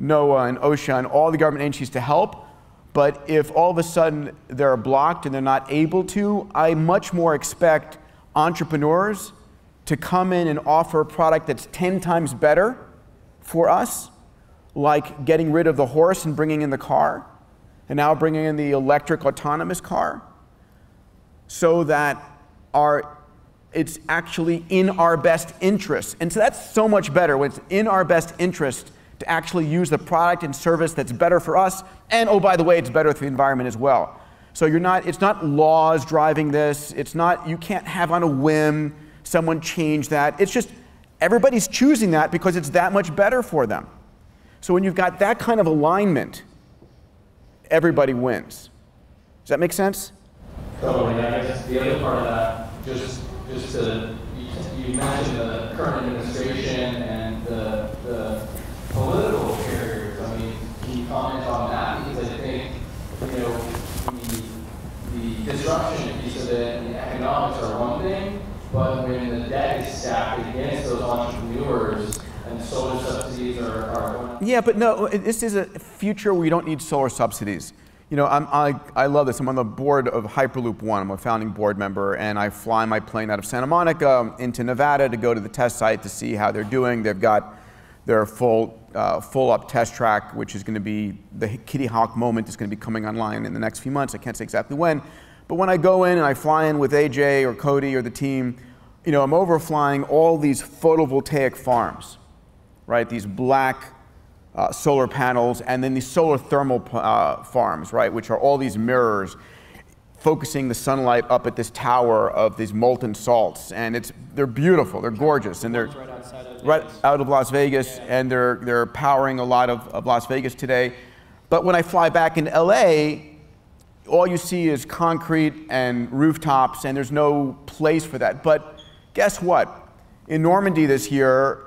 NOAA and OSHA and all the government agencies to help, but if all of a sudden they're blocked and they're not able to, I much more expect entrepreneurs to come in and offer a product that's 10 times better for us, like getting rid of the horse and bringing in the car, and now bringing in the electric autonomous car, so that it's actually in our best interest. And so that's so much better when it's in our best interest to actually use the product and service that's better for us, and oh, by the way, it's better for the environment as well. So it's not laws driving this, it's not, you can't have on a whim someone change that, it's just everybody's choosing that because it's that much better for them. So when you've got that kind of alignment, everybody wins. Does that make sense? Totally. I guess the other part of that, just to, you mentioned the current administration and the political barriers. I mean, can you comment on that? Because I think, the disruption piece of it and the economics are one thing, but when the debt is stacked against those entrepreneurs and solar subsidies are one. Yeah, but no, this is a future where you don't need solar subsidies. I love this. I'm on the board of Hyperloop One. I'm a founding board member, and I fly my plane out of Santa Monica into Nevada to go to the test site to see how they're doing. They've got their full up test track, which is going to be the Kitty Hawk moment is going to be coming online in the next few months. I can't say exactly when, but when I go in and I fly in with AJ or Cody or the team, I'm overflying all these photovoltaic farms, right? These black solar panels, and then these solar thermal farms, right, which are all these mirrors. focusing the sunlight up at this tower of these molten salts, and they're beautiful, they're gorgeous, and they're right out of Las Vegas, and they're powering a lot of Las Vegas today. But when I fly back into LA, all you see is concrete and rooftops, and there's no place for that. But guess what? In Normandy this year,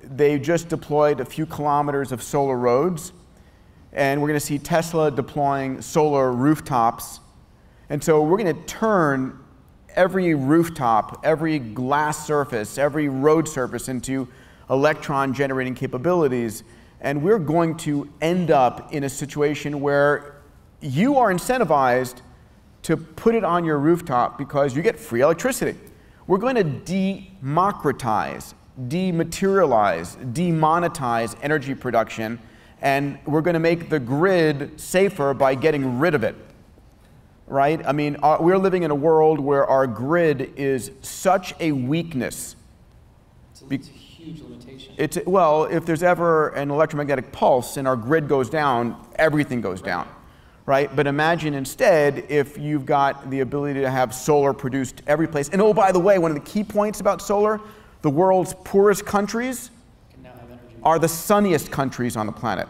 they just deployed a few kilometers of solar roads, and we're going to see Tesla deploying solar rooftops. And so we're going to turn every rooftop, every glass surface, every road surface into electron generating capabilities. And we're going to end up in a situation where you are incentivized to put it on your rooftop because you get free electricity. We're going to democratize, dematerialize, demonetize energy production, and we're going to make the grid safer by getting rid of it. Right? I mean, we're living in a world where our grid is such a weakness. It's a huge limitation. Well, if there's ever an electromagnetic pulse and our grid goes down, everything goes down. Right? But imagine instead if you've got the ability to have solar produced every place. And oh, by the way, one of the key points about solar, the world's poorest countries are the sunniest countries on the planet.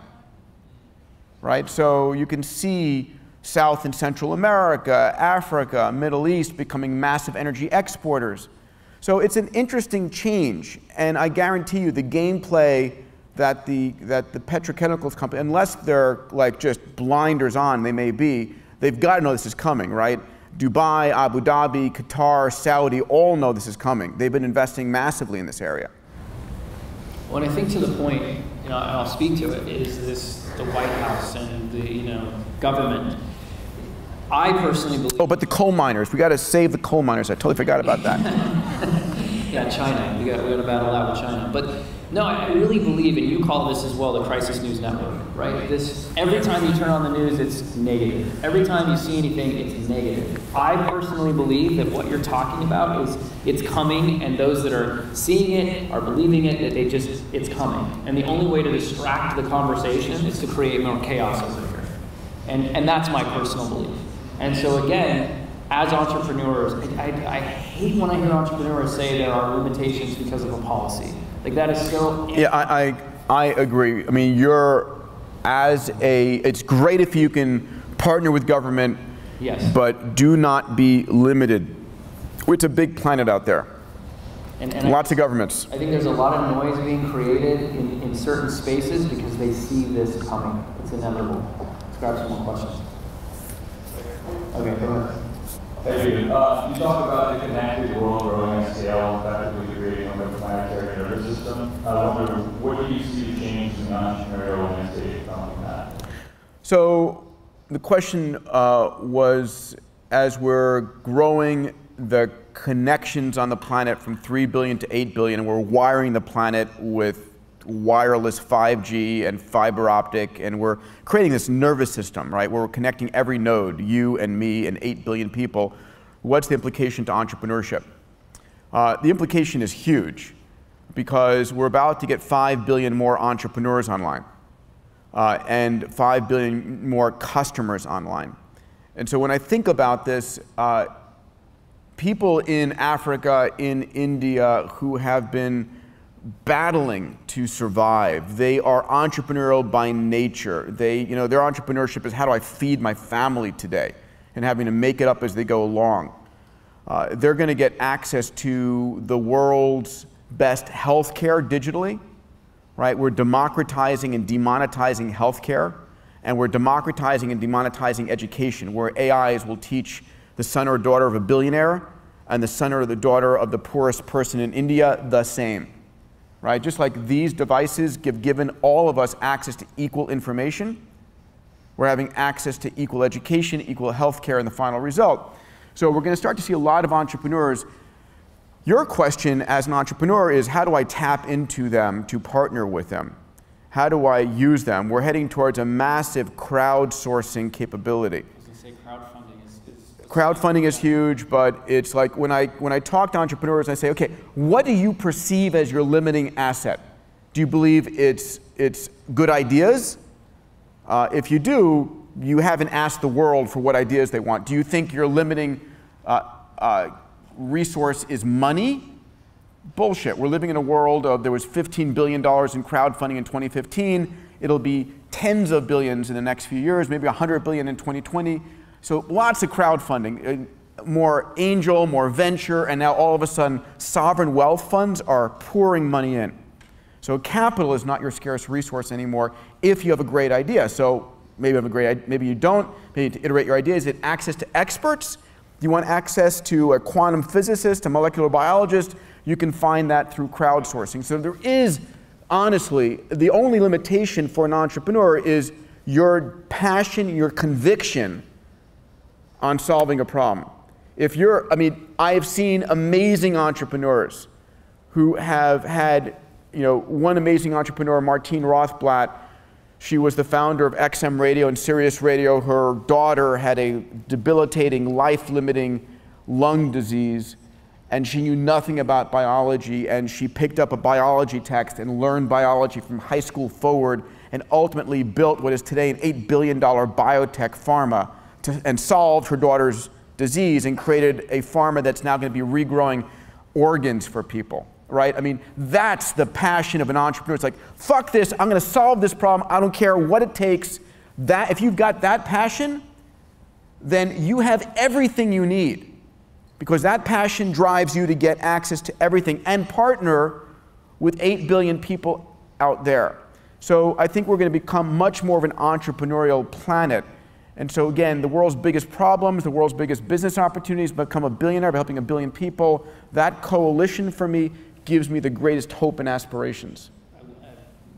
Right? So you can see South and Central America, Africa, Middle East becoming massive energy exporters. So it's an interesting change, and I guarantee you the gameplay that the petrochemicals company, unless they're like just blinders on, they may be, they've got to know this is coming, right? Dubai, Abu Dhabi, Qatar, Saudi, all know this is coming. They've been investing massively in this area. Well, and I think to the point, and I'll speak to it, is the White House and the government. I personally believe. Oh, but the coal miners. We got to save the coal miners. I totally forgot about that. Yeah, China. We got to battle out with China. But no, I really believe, and you call this as well the Crisis News Network, right? Every time you turn on the news, it's negative. Every time you see anything, it's negative. I personally believe that what you're talking about is it's coming, and those that are seeing it are believing it, that it's coming. And the only way to distract the conversation is to create more chaos over here. And that's my personal belief. And so again, as entrepreneurs, I hate when I hear entrepreneurs say there are limitations because of a policy. Like that is so. Yeah, I agree. I mean, it's great if you can partner with government, yes, but do not be limited. It's a big planet out there. And lots of governments. I think there's a lot of noise being created in certain spaces because they see this coming. It's inevitable. Let's grab some more questions. Okay, go ahead. Thank you. You talk about the connected world growing at scale, effectively creating a planetary nervous system. I wonder, what do you see change in the entrepreneurial landscape from that? So the question was, as we're growing the connections on the planet from 3 billion to 8 billion, and we're wiring the planet with wireless 5G and fiber optic, and we're creating this nervous system, right, where we're connecting every node, you and me and 8 billion people. What's the implication to entrepreneurship? The implication is huge because we're about to get 5 billion more entrepreneurs online and 5 billion more customers online. And so when I think about this, people in Africa, in India, who have been battling to survive. They are entrepreneurial by nature. Their entrepreneurship is, how do I feed my family today? And having to make it up as they go along. They're going to get access to the world's best healthcare digitally, right? We're democratizing and demonetizing healthcare, and we're democratizing and demonetizing education, where AIs will teach the son or daughter of a billionaire and the son or the daughter of the poorest person in India the same. Right? Just like these devices have given all of us access to equal information, we're having access to equal education, equal health care in the final result. So we're going to start to see a lot of entrepreneurs. Your question as an entrepreneur is, how do I tap into them to partner with them? How do I use them? We're heading towards a massive crowdsourcing capability. I was going to say crowdfunding is huge, but it's like when I talk to entrepreneurs, I say, okay, what do you perceive as your limiting asset? Do you believe it's good ideas? If you do, you haven't asked the world for what ideas they want. Do you think your limiting resource is money? Bullshit. We're living in a world of, there was $15 billion in crowdfunding in 2015. It'll be tens of billions in the next few years, maybe $100 billion in 2020. So lots of crowdfunding, more angel, more venture, and now all of a sudden sovereign wealth funds are pouring money in. So capital is not your scarce resource anymore if you have a great idea. So maybe you have a great idea, maybe you don't, maybe to iterate your idea. Is it access to experts? Do you want access to a quantum physicist, a molecular biologist? You can find that through crowdsourcing. So there is, honestly, the only limitation for an entrepreneur is your passion, your conviction on solving a problem. If you're, I mean, I've seen amazing entrepreneurs who have had, you know, one amazing entrepreneur, Martine Rothblatt. She was the founder of XM Radio and Sirius Radio. Her daughter had a debilitating, life-limiting lung disease, and she knew nothing about biology, and she picked up a biology text and learned biology from high school forward, and ultimately built what is today an $8 billion biotech pharma, and solved her daughter's disease and created a pharma that's now going to be regrowing organs for people, right? I mean, that's the passion of an entrepreneur. It's like, fuck this, I'm going to solve this problem, I don't care what it takes. That, if you've got that passion, then you have everything you need, because that passion drives you to get access to everything and partner with 8 billion people out there. So I think we're going to become much more of an entrepreneurial planet. And so again, the world's biggest problems, the world's biggest business opportunities, become a billionaire by helping 1 billion people. That coalition for me gives me the greatest hope and aspirations.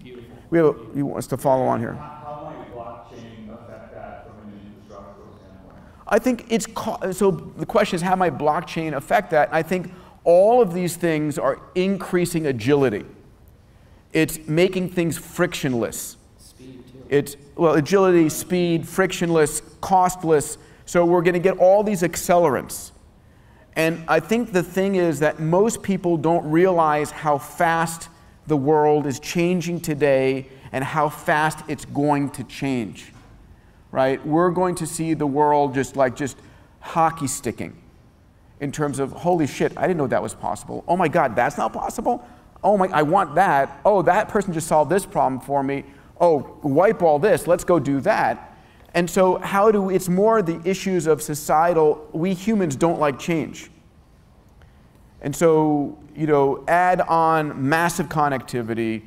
Beautiful. We have he wants to follow on here. How might blockchain affect that from an infrastructural standpoint? I think it's, so the question is, how might blockchain affect that? I think all of these things are increasing agility. It's making things frictionless. Speed, too. It's, well, agility, speed, frictionless, costless. So we're going to get all these accelerants. And I think the thing is that most people don't realize how fast the world is changing today and how fast it's going to change, right? We're going to see the world just hockey sticking in terms of, holy shit, I didn't know that was possible. Oh my God, that's not possible? Oh my, I want that. Oh, that person just solved this problem for me. Oh, wipe all this, let's go do that. And so how do, it's more the issues of societal, we humans don't like change. And so, you know, add on massive connectivity,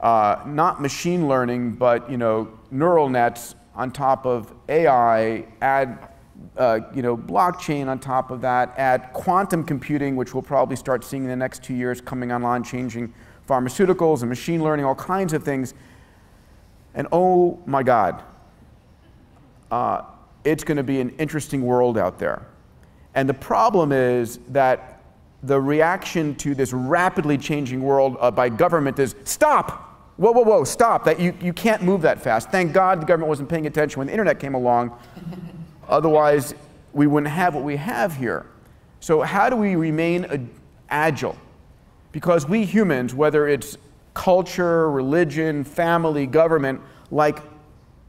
not machine learning, but, you know, neural nets on top of AI, add, you know, blockchain on top of that, add quantum computing, which we'll probably start seeing in the next 2 years coming online, changing pharmaceuticals and machine learning, all kinds of things. And oh my God, it's going to be an interesting world out there. And the problem is that the reaction to this rapidly changing world by government is, stop! Whoa, whoa, whoa, stop! That you can't move that fast. Thank God the government wasn't paying attention when the internet came along. Otherwise, we wouldn't have what we have here. So how do we remain agile? Because we humans, whether it's culture, religion, family, government, like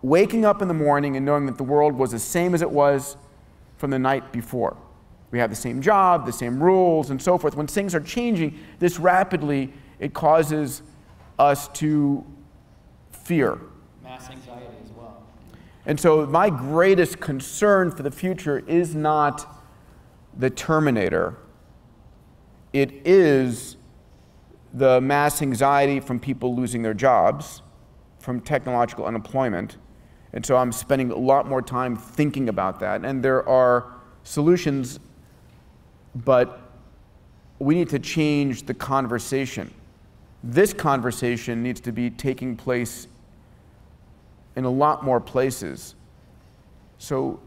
waking up in the morning and knowing that the world was the same as it was from the night before. We have the same job, the same rules, and so forth. When things are changing this rapidly, it causes us to fear. Mass anxiety as well. And so my greatest concern for the future is not the Terminator. It is the mass anxiety from people losing their jobs, from technological unemployment. And so I'm spending a lot more time thinking about that. And there are solutions, but we need to change the conversation. This conversation needs to be taking place in a lot more places. So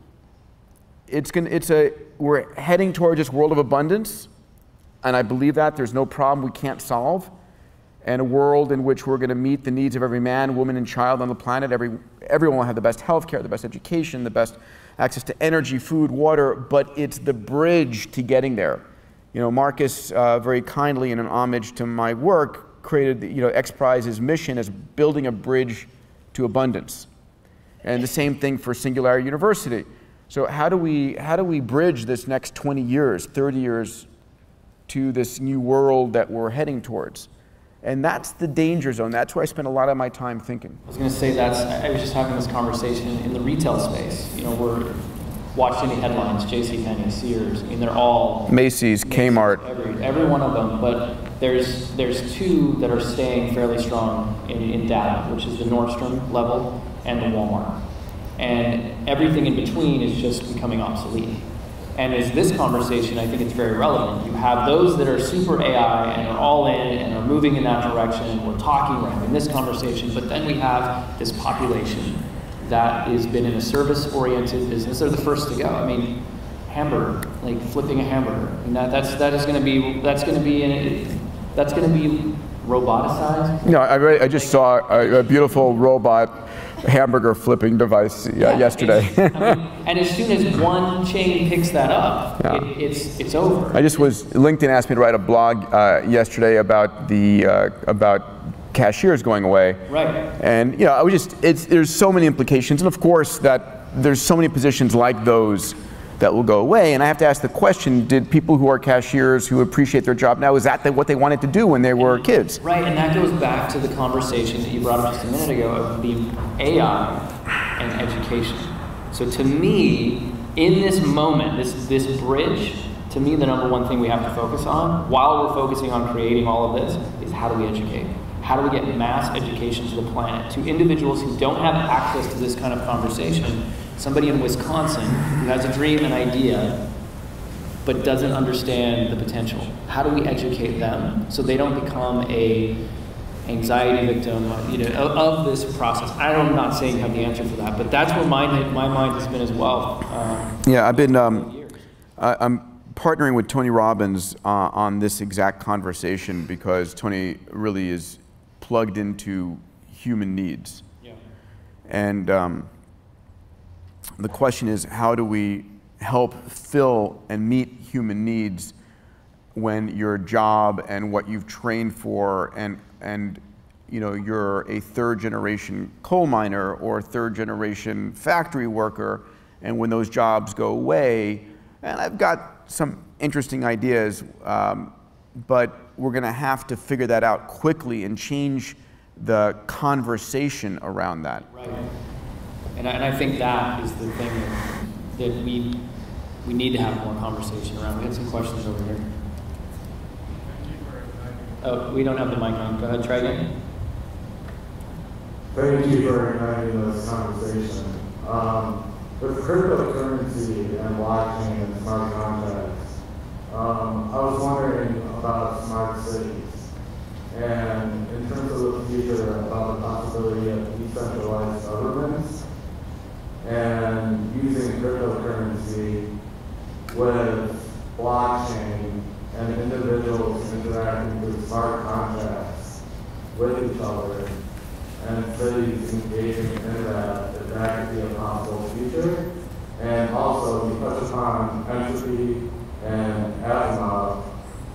we're heading toward this world of abundance, and I believe that there's no problem we can't solve, and a world in which we're going to meet the needs of every man, woman, and child on the planet. Everyone will have the best healthcare, the best education, the best access to energy, food, water, but it's the bridge to getting there. You know, Marcus very kindly, in an homage to my work, created, you know, XPrize's mission as building a bridge to abundance. And the same thing for Singularity University. So how do we bridge this next 20 years, 30 years to this new world that we're heading towards? And that's the danger zone. That's where I spend a lot of my time thinking. I was going to say I was just having this conversation in the retail space. You know, we're watching any headlines, JCPenney, Sears. I mean, they're all Macy's, Kmart, every one of them. But there's two that are staying fairly strong in data, which is the Nordstrom level and the Walmart. And everything in between is just becoming obsolete. And as this conversation, I think it's very relevant. You have those that are super AI and are all in and are moving in that direction, and we're talking, we're having this conversation, but then we have this population that has been in a service-oriented business. They're the first to go. I mean, hamburger, like flipping a hamburger. And that's going to be roboticized. No, I just saw a beautiful robot hamburger flipping device yesterday. I mean, and as soon as one chain picks that up, it's over. LinkedIn asked me to write a blog yesterday about about cashiers going away. Right. And there's so many implications, and of course that there's so many positions like those that will go away. And I have to ask the question, did people who are cashiers who appreciate their job now, is that what they wanted to do when they were kids? Right, and that goes back to the conversation that you brought up just a minute ago of the AI and education. So to me, in this moment, this bridge, to me the number one thing we have to focus on, while we're focusing on creating all of this, is how do we educate? How do we get mass education to the planet, to individuals who don't have access to this kind of conversation? Somebody in Wisconsin who has a dream, an idea, but doesn't understand the potential. How do we educate them so they don't become a anxiety victim, of this process? I'm not saying you have the answer for that, but that's where my mind has been as well. I'm partnering with Tony Robbins on this exact conversation because Tony really is plugged into human needs. Yeah. And the question is, how do we help fill and meet human needs when your job and what you've trained for and you're a third generation coal miner or third generation factory worker, and when those jobs go away, and I've got some interesting ideas, but we're going to have to figure that out quickly and change the conversation around that. Right. And I think that is the thing that we need to have more conversation around. We had some questions over here. Oh, we don't have the mic on. Go ahead, try again. Thank you for igniting this conversation. With cryptocurrency and blockchain and smart contracts, I was wondering about smart cities. And in terms of the future, about the possibility of decentralized governments and using cryptocurrency with blockchain and individuals interacting through smart contracts with each other and cities engaging in that, if that could be a possible future. And also, you touched upon entropy and Asimov,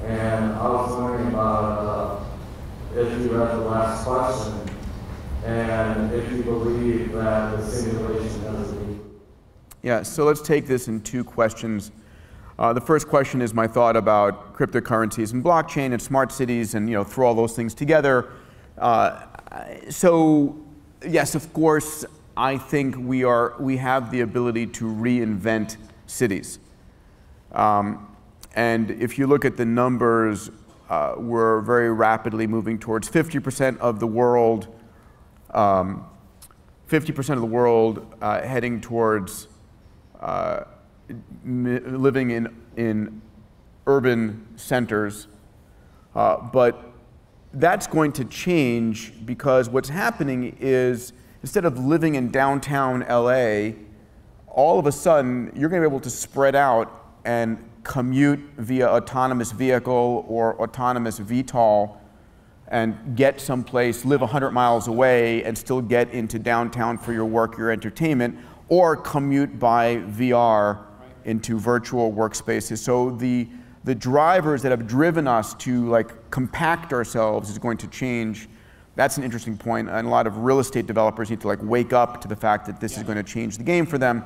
and I was wondering about if you read the last question, and if you believe that the simulation has a reboot. Yeah, so let's take this in two questions. The first question is my thought about cryptocurrencies and blockchain and smart cities, and throw all those things together. So yes, of course, I think we have the ability to reinvent cities. And if you look at the numbers, we're very rapidly moving towards 50% of the world, 50% of the world heading towards living in urban centers, but that's going to change because what's happening is instead of living in downtown LA, all of a sudden you're going to be able to spread out and commute via autonomous vehicle or autonomous VTOL and get someplace, live 100 miles away and still get into downtown for your work, your entertainment, or commute by VR into virtual workspaces. So the drivers that have driven us to compact ourselves is going to change. That's an interesting point, and a lot of real estate developers need to like wake up to the fact that this is going to change the game for them.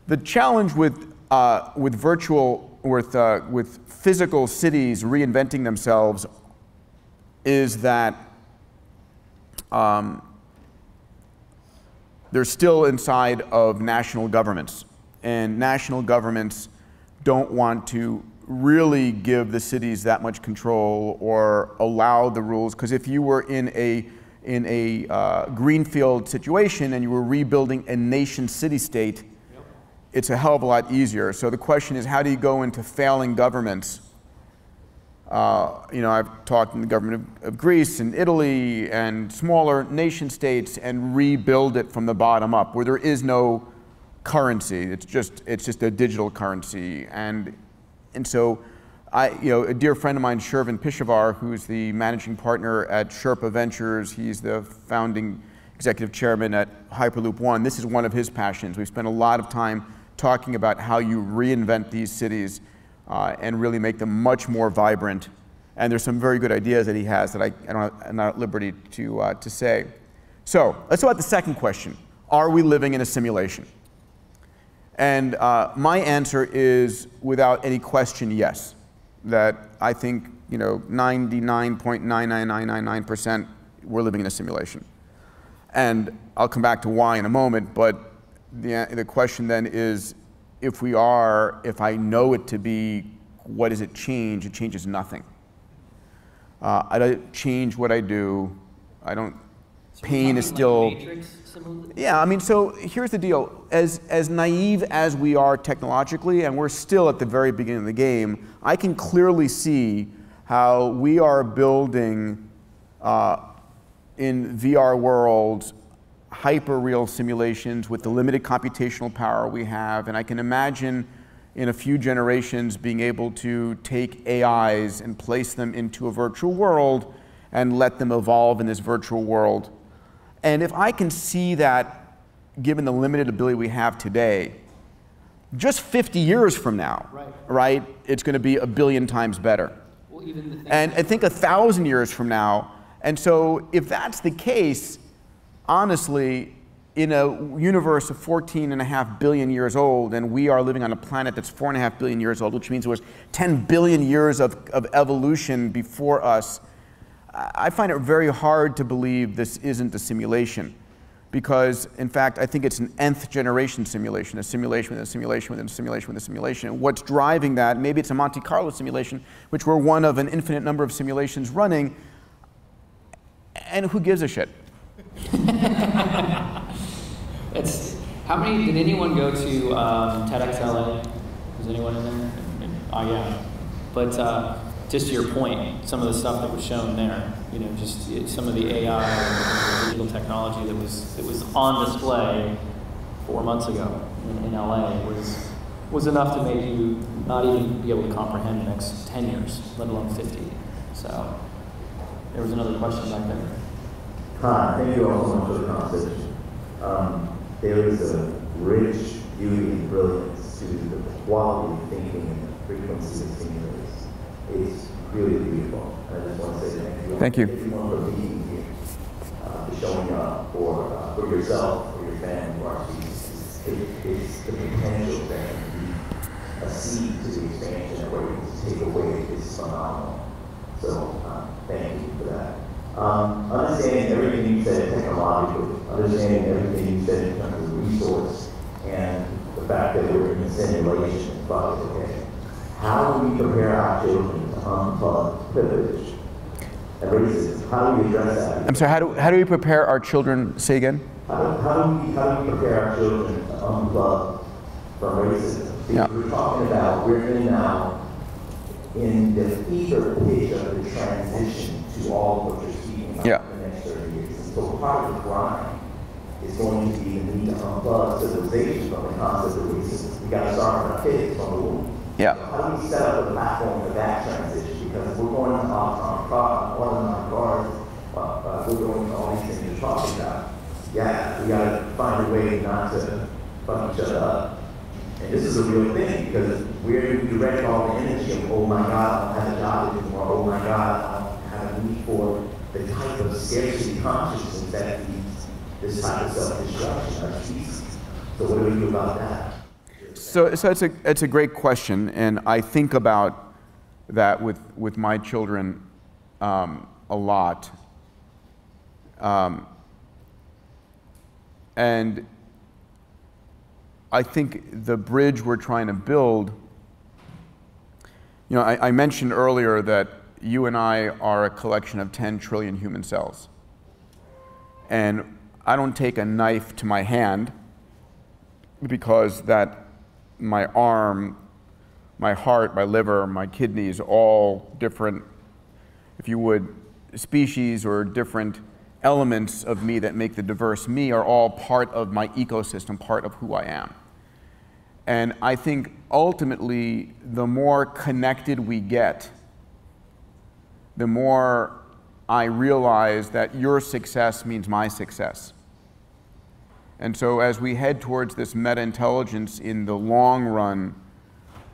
The challenge with physical cities reinventing themselves is that they're still inside of national governments, and national governments don't want to really give the cities that much control or allow the rules, because if you were in a greenfield situation and you were rebuilding a nation city-state, it's a hell of a lot easier. So the question is, how do you go into failing governments? You know, I've talked in the government of Greece and Italy and smaller nation states and rebuild it from the bottom up, where there is no currency. It's just a digital currency. And so, a dear friend of mine, Shervin Pishavar, who's the managing partner at Sherpa Ventures, he's the founding executive chairman at Hyperloop One. This is one of his passions. We spent a lot of time talking about how you reinvent these cities and really make them much more vibrant. And there's some very good ideas that he has that I'm not at liberty to say. So let's talk about the second question. Are we living in a simulation? And my answer is, without any question, yes. That I think 99.99999% we're living in a simulation. And I'll come back to why in a moment, but the question then is, if we are, if I know it to be, what does it change? It changes nothing. I don't change what I do. I don't, pain is still, yeah, I mean, so here's the deal. As naive as we are technologically, and we're still at the very beginning of the game, I can clearly see how we are building in VR worlds hyper-real simulations with the limited computational power we have, and I can imagine in a few generations being able to take AIs and place them into a virtual world and let them evolve in this virtual world. And if I can see that, given the limited ability we have today, just 50 years from now, right, it's going to be 1 billion times better. Well, even the and I think 1,000 years from now. And so if that's the case, honestly, in a universe of 14.5 billion years old, and we are living on a planet that's 4.5 billion years old, which means there was 10 billion years of evolution before us, I find it very hard to believe this isn't a simulation. Because, in fact, I think it's an nth generation simulation, a simulation within a simulation within a simulation within a simulation. And what's driving that, maybe it's a Monte Carlo simulation, which we're one of an infinite number of simulations running, and who gives a shit? It's, how many, did anyone go to TEDx LA? Was anyone in there? Oh yeah. But just to your point, some of the stuff that was shown there, just some of the AI and digital technology that was on display 4 months ago in LA was enough to make you not even be able to comprehend the next 10 years, let alone 50. So there was another question back there. Hi, thank you all so much for the conversation. There is a rich beauty and brilliance to the quality of thinking and the frequency of stimulus. It's really beautiful. I just want to say thank you. Thank you. Everyone for being here, for showing up, for yourself, for your family, for our students. It's the potential that can be a seed to the expansion of what you can take away is phenomenal. So thank you for that. Understanding everything you said technologically, understanding everything you said in terms of resource, and the fact that we're in a simulation, but okay. How do we prepare our children to unplug privilege and racism? How do we address that? I'm sorry, how do we prepare our children, say again? How do we prepare our children to unplug from racism? Because we're talking about, we're in now in the fever pitch of the transition to all of what you're speaking about in the next 30 years. And so part of the grind is going to be the need to unplug civilization from the concept of racism. We got to start with our kids from the womb. Yeah. So how do we set up a platform for that transition? Because we're going on cars, we're going to all these things you're talking about. Yeah, we got to find a way not to fuck each other up. And this is a real thing, because where do we direct all the energy of, oh my God, I don't have a job anymore, oh my God, I don't have a need for the type of scarcity consciousness that feeds this type of self-destruction achieves. So what do we do about that? So it's a great question, and I think about that with my children a lot. And I think the bridge we're trying to build, you know, I mentioned earlier that you and I are a collection of 10 trillion human cells. And I don't take a knife to my hand because that my arm, my heart, my liver, my kidneys, all different, if you would, species or different elements of me that make the diverse me are all part of my ecosystem, part of who I am. And I think ultimately, the more connected we get, the more I realize that your success means my success. And so as we head towards this meta-intelligence in the long run,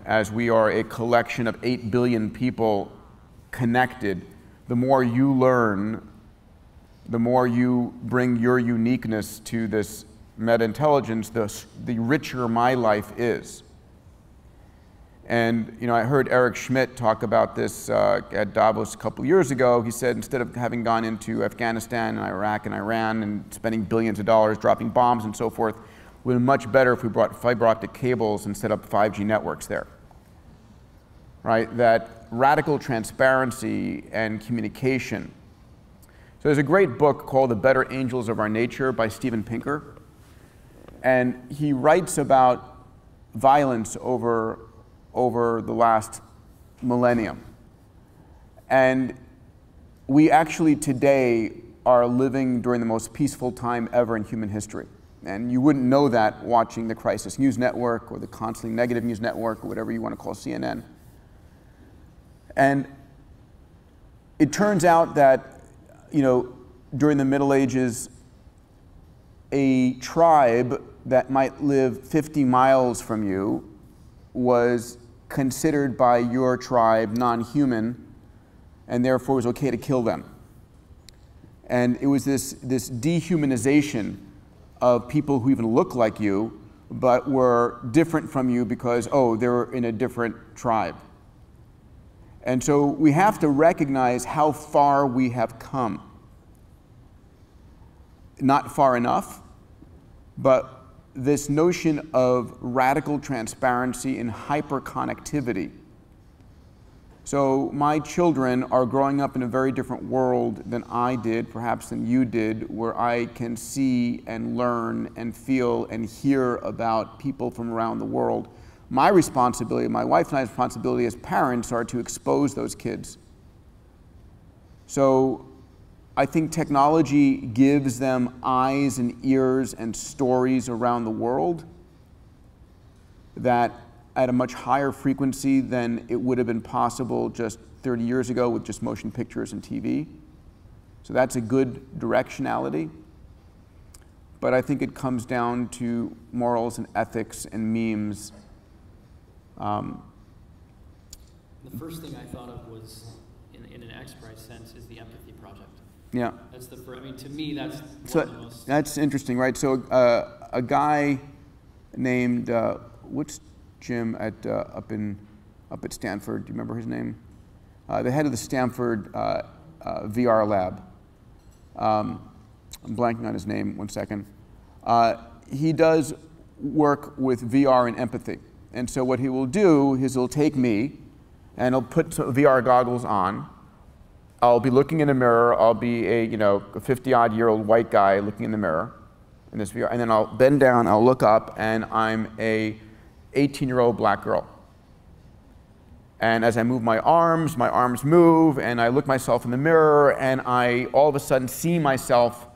as we are a collection of 8 billion people connected, the more you learn, the more you bring your uniqueness to this meta-intelligence, the richer my life is. And you know, I heard Eric Schmidt talk about this at Davos a couple years ago. He said instead of having gone into Afghanistan and Iraq and Iran and spending billions of dollars dropping bombs and so forth, it would have been much better if we brought fiber optic cables and set up 5G networks there. Right? That radical transparency and communication. So there's a great book called The Better Angels of Our Nature by Steven Pinker. And he writes about violence over the last millennium. And we actually today are living during the most peaceful time ever in human history. And you wouldn't know that watching the Crisis News Network or the constantly negative news network or whatever you want to call CNN. And it turns out that, you know, during the Middle Ages, a tribe that might live 50 miles from you was considered by your tribe non-human, and therefore it was okay to kill them. And it was this dehumanization of people who even look like you, but were different from you because, oh, they were in a different tribe. And so we have to recognize how far we have come. Not far enough, but this notion of radical transparency and hyperconnectivity. So my children are growing up in a very different world than I did, perhaps than you did, where I can see and learn and feel and hear about people from around the world. My responsibility, my wife and I's responsibility as parents are to expose those kids. So I think technology gives them eyes and ears and stories around the world that at a much higher frequency than it would have been possible just 30 years ago with just motion pictures and TV. So that's a good directionality. But I think it comes down to morals and ethics and memes. The first thing I thought of was, in an XPrize sense, is the empathy project. Yeah. That's the first, I mean, to me, that's so one of the most... That's interesting, right? So a guy named, what's Jim at, up at Stanford, do you remember his name? The head of the Stanford VR lab. I'm blanking on his name, one second. He does work with VR and empathy. And so what he will do is he'll take me and he'll put some VR goggles on. I'll be looking in a mirror. I'll be a 50-odd-year-old white guy looking in the mirror in this VR. And then I'll bend down, I'll look up, and I'm a 18-year-old black girl. And as I move my arms move, and I look myself in the mirror, and I all of a sudden see myself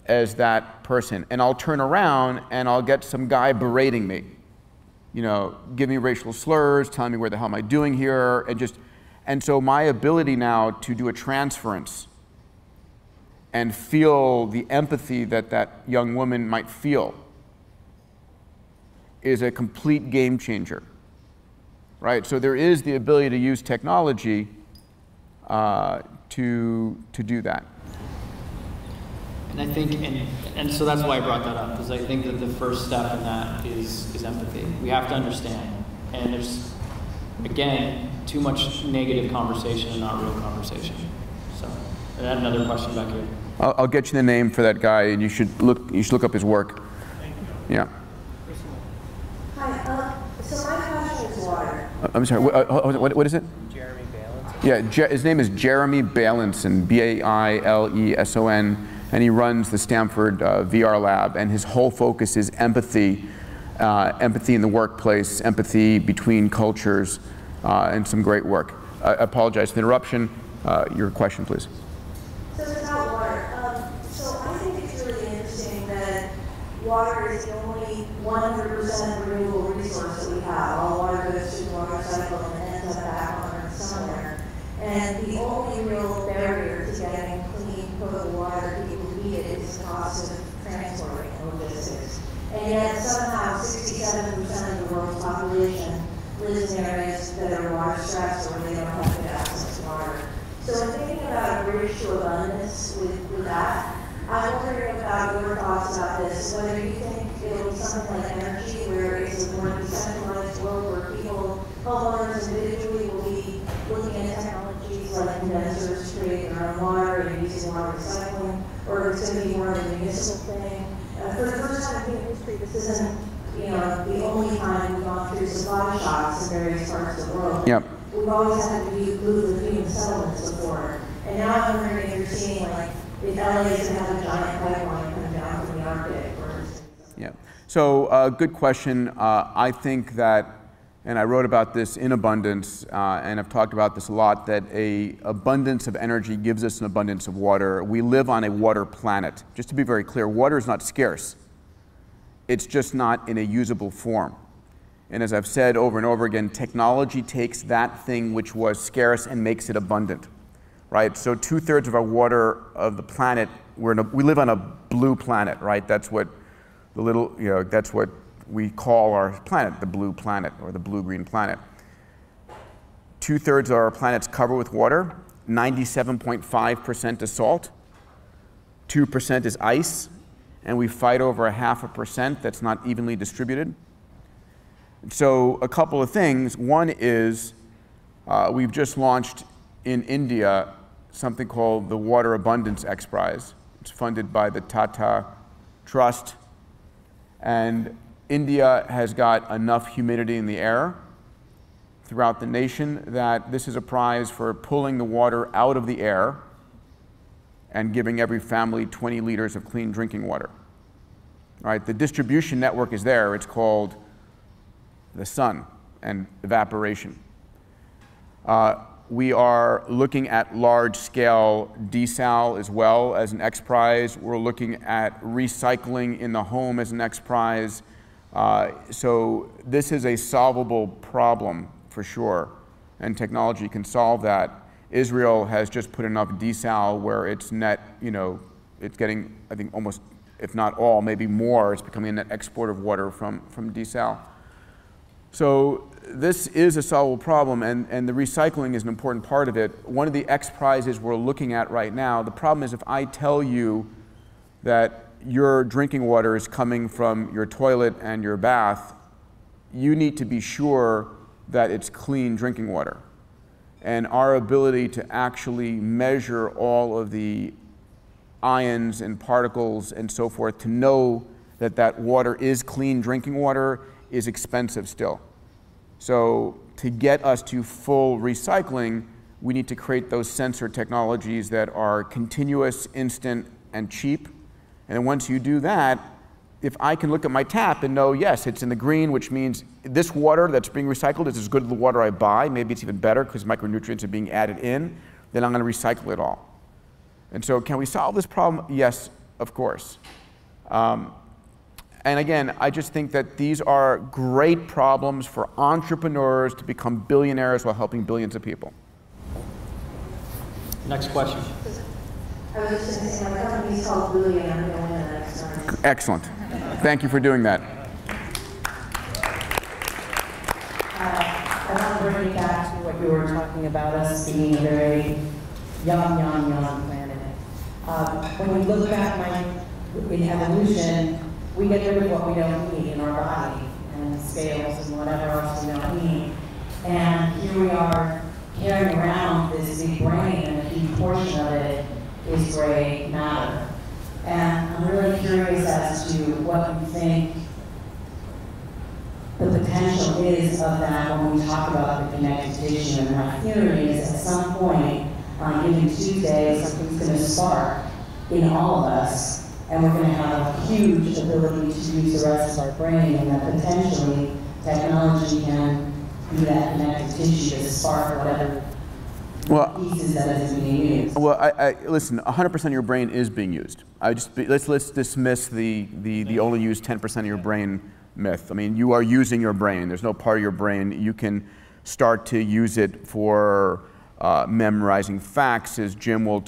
as that person. And I'll turn around, and I'll get some guy berating me. You know, giving me racial slurs, telling me where the hell am I doing here, and so my ability now to do a transference and feel the empathy that that young woman might feel is a complete game changer, right? So there is the ability to use technology to do that. And I think, and so that's why I brought that up, because I think that the first step in that is empathy. We have to understand. And there's, again, too much negative conversation and not real conversation. So, I had another question back here. I'll get you the name for that guy, and you should look up his work. Thank you. Yeah. Hi, so my question is water. I'm sorry, what is it? Jeremy Balanson. Yeah, his name is Jeremy Balanson, B-A-I-L-E-S-O-N, and he runs the Stanford VR lab, and his whole focus is empathy, empathy in the workplace, empathy between cultures, and some great work. I apologize for the interruption. Your question, please. So it's about water. So I think it's really interesting that water is the only 100% renewable resource that we have. All water goes through the water cycle and ends up back on Earth somewhere. And the only real barrier to getting clean, potable water people who need it is the cost of transporting and logistics. And yet somehow 67% of the world's population lives in areas that are water stressed or they don't have good access to water. So in thinking about a bridge to abundance with that, I'm wondering about your thoughts about this, whether you think it'll be something like energy, where it's a more decentralized world where people, homeowners individually, will be looking at technologies like condensers to create their own water and using water recycling, or it's going to be more of a municipal thing. For the first time in history, this isn't the only time we've gone through supply shocks in various parts of the world. Yep. We've always had to move with human settlements before. And now I'm wondering if you're seeing, like, if LA is going to have a giant pipeline coming down from the Arctic, for instance. Yeah. So, good question. I think that, and I wrote about this in Abundance, and I've talked about this a lot, that an abundance of energy gives us an abundance of water. We live on a water planet. Just to be very clear, water is not scarce. It's just not in a usable form. And as I've said over and over again, technology takes that thing which was scarce and makes it abundant, right? So 2/3 of our water of the planet, we live on a blue planet, right? That's what that's what we call our planet, the blue planet, or the blue-green planet. 2/3 of our planet's covered with water, 97.5% is salt, 2% is ice, and we fight over 0.5% that's not evenly distributed. So a couple of things. One is we've just launched in India something called the Water Abundance XPrize. It's funded by the Tata Trust. And India has got enough humidity in the air throughout the nation that this is a prize for pulling the water out of the air and giving every family 20 liters of clean drinking water. Right? The distribution network is there. It's called the sun and evaporation. We are looking at large-scale desal as well as an XPrize. We're looking at recycling in the home as an XPrize. So this is a solvable problem for sure, and technology can solve that. Israel has just put enough desal where it's net, it's getting, I think, almost, if not all, maybe more, it's becoming a net export of water from desal. So this is a solvable problem, and the recycling is an important part of it. One of the XPrizes we're looking at right now, the problem is if I tell you that your drinking water is coming from your toilet and your bath, you need to be sure that it's clean drinking water. And our ability to actually measure all of the ions and particles and so forth to know that that water is clean drinking water is expensive still. So to get us to full recycling, we need to create those sensor technologies that are continuous, instant, and cheap. And then once you do that, if I can look at my tap and know, yes, it's in the green, which means this water that's being recycled is as good as the water I buy, maybe it's even better because micronutrients are being added in, then I'm going to recycle it all. And so can we solve this problem? Yes, of course. And again, I just think that these are great problems for entrepreneurs to become billionaires while helping billions of people. Next question. I was just going to say, my company's called Bluey, and I'm going to win the next one. Excellent. Thank you for doing that. I want to bring you back to what you were talking about, us being a very young planet. When we look back in evolution, we get rid of what we don't need in our body, and scales and whatever else we don't need. And here we are carrying around this big brain, and a huge portion of it is gray matter. And I'm really curious as to what you think the potential is of that when we talk about the connected tissue. And my theory is at some point, on a given Tuesday, something's going to spark in all of us, and we're going to have a huge ability to use the rest of our brain, and that potentially technology can be that connected tissue to spark whatever pieces that is being used. Well, listen, 100% of your brain is being used. Let's dismiss the only use 10% of your brain myth. I mean, you are using your brain. There's no part of your brain. You can start to use it for memorizing facts, as Jim will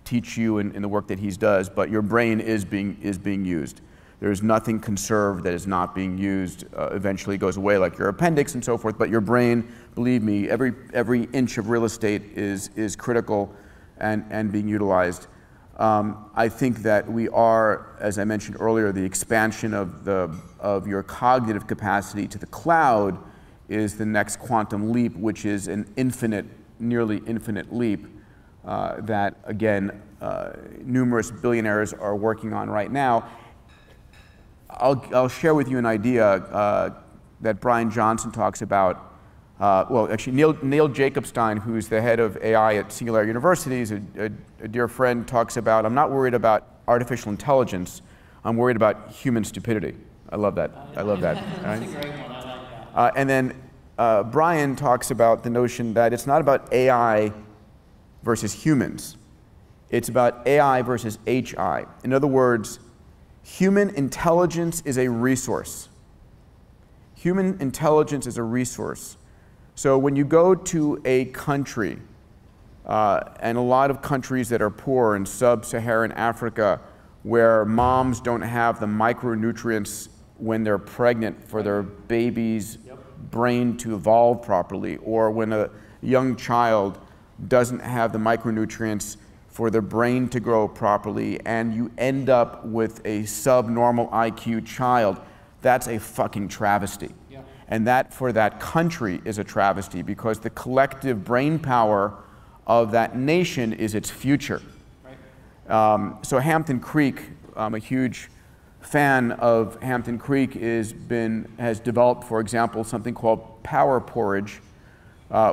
teach you in the work that he does, but your brain is being used. There's nothing conserved that is not being used. Eventually goes away, like your appendix and so forth, but your brain, believe me, every inch of real estate is critical and being utilized. I think that we are, as I mentioned earlier, the expansion of your cognitive capacity to the cloud is the next quantum leap, which is an nearly infinite leap that, again, numerous billionaires are working on right now. I'll share with you an idea that Brian Johnson talks about. Well, actually, Neil Jacobstein, who's the head of AI at Singularity University, is a dear friend, talks about, I'm not worried about artificial intelligence, I'm worried about human stupidity. I love that. I love that. That's a great one. I like that. And then Brian talks about the notion that it's not about AI versus humans. It's about AI versus HI. In other words, human intelligence is a resource. Human intelligence is a resource. So when you go to a country, and a lot of countries that are poor in sub-Saharan Africa, where moms don't have the micronutrients when they're pregnant for their baby's brain to evolve properly, or when a young child doesn't have the micronutrients for their brain to grow properly, and you end up with a subnormal IQ child, that's a fucking travesty. Yeah. And that, for that country, is a travesty, because the collective brain power of that nation is its future. Right. So Hampton Creek, I'm a huge fan of Hampton Creek, has developed, for example, something called power porridge,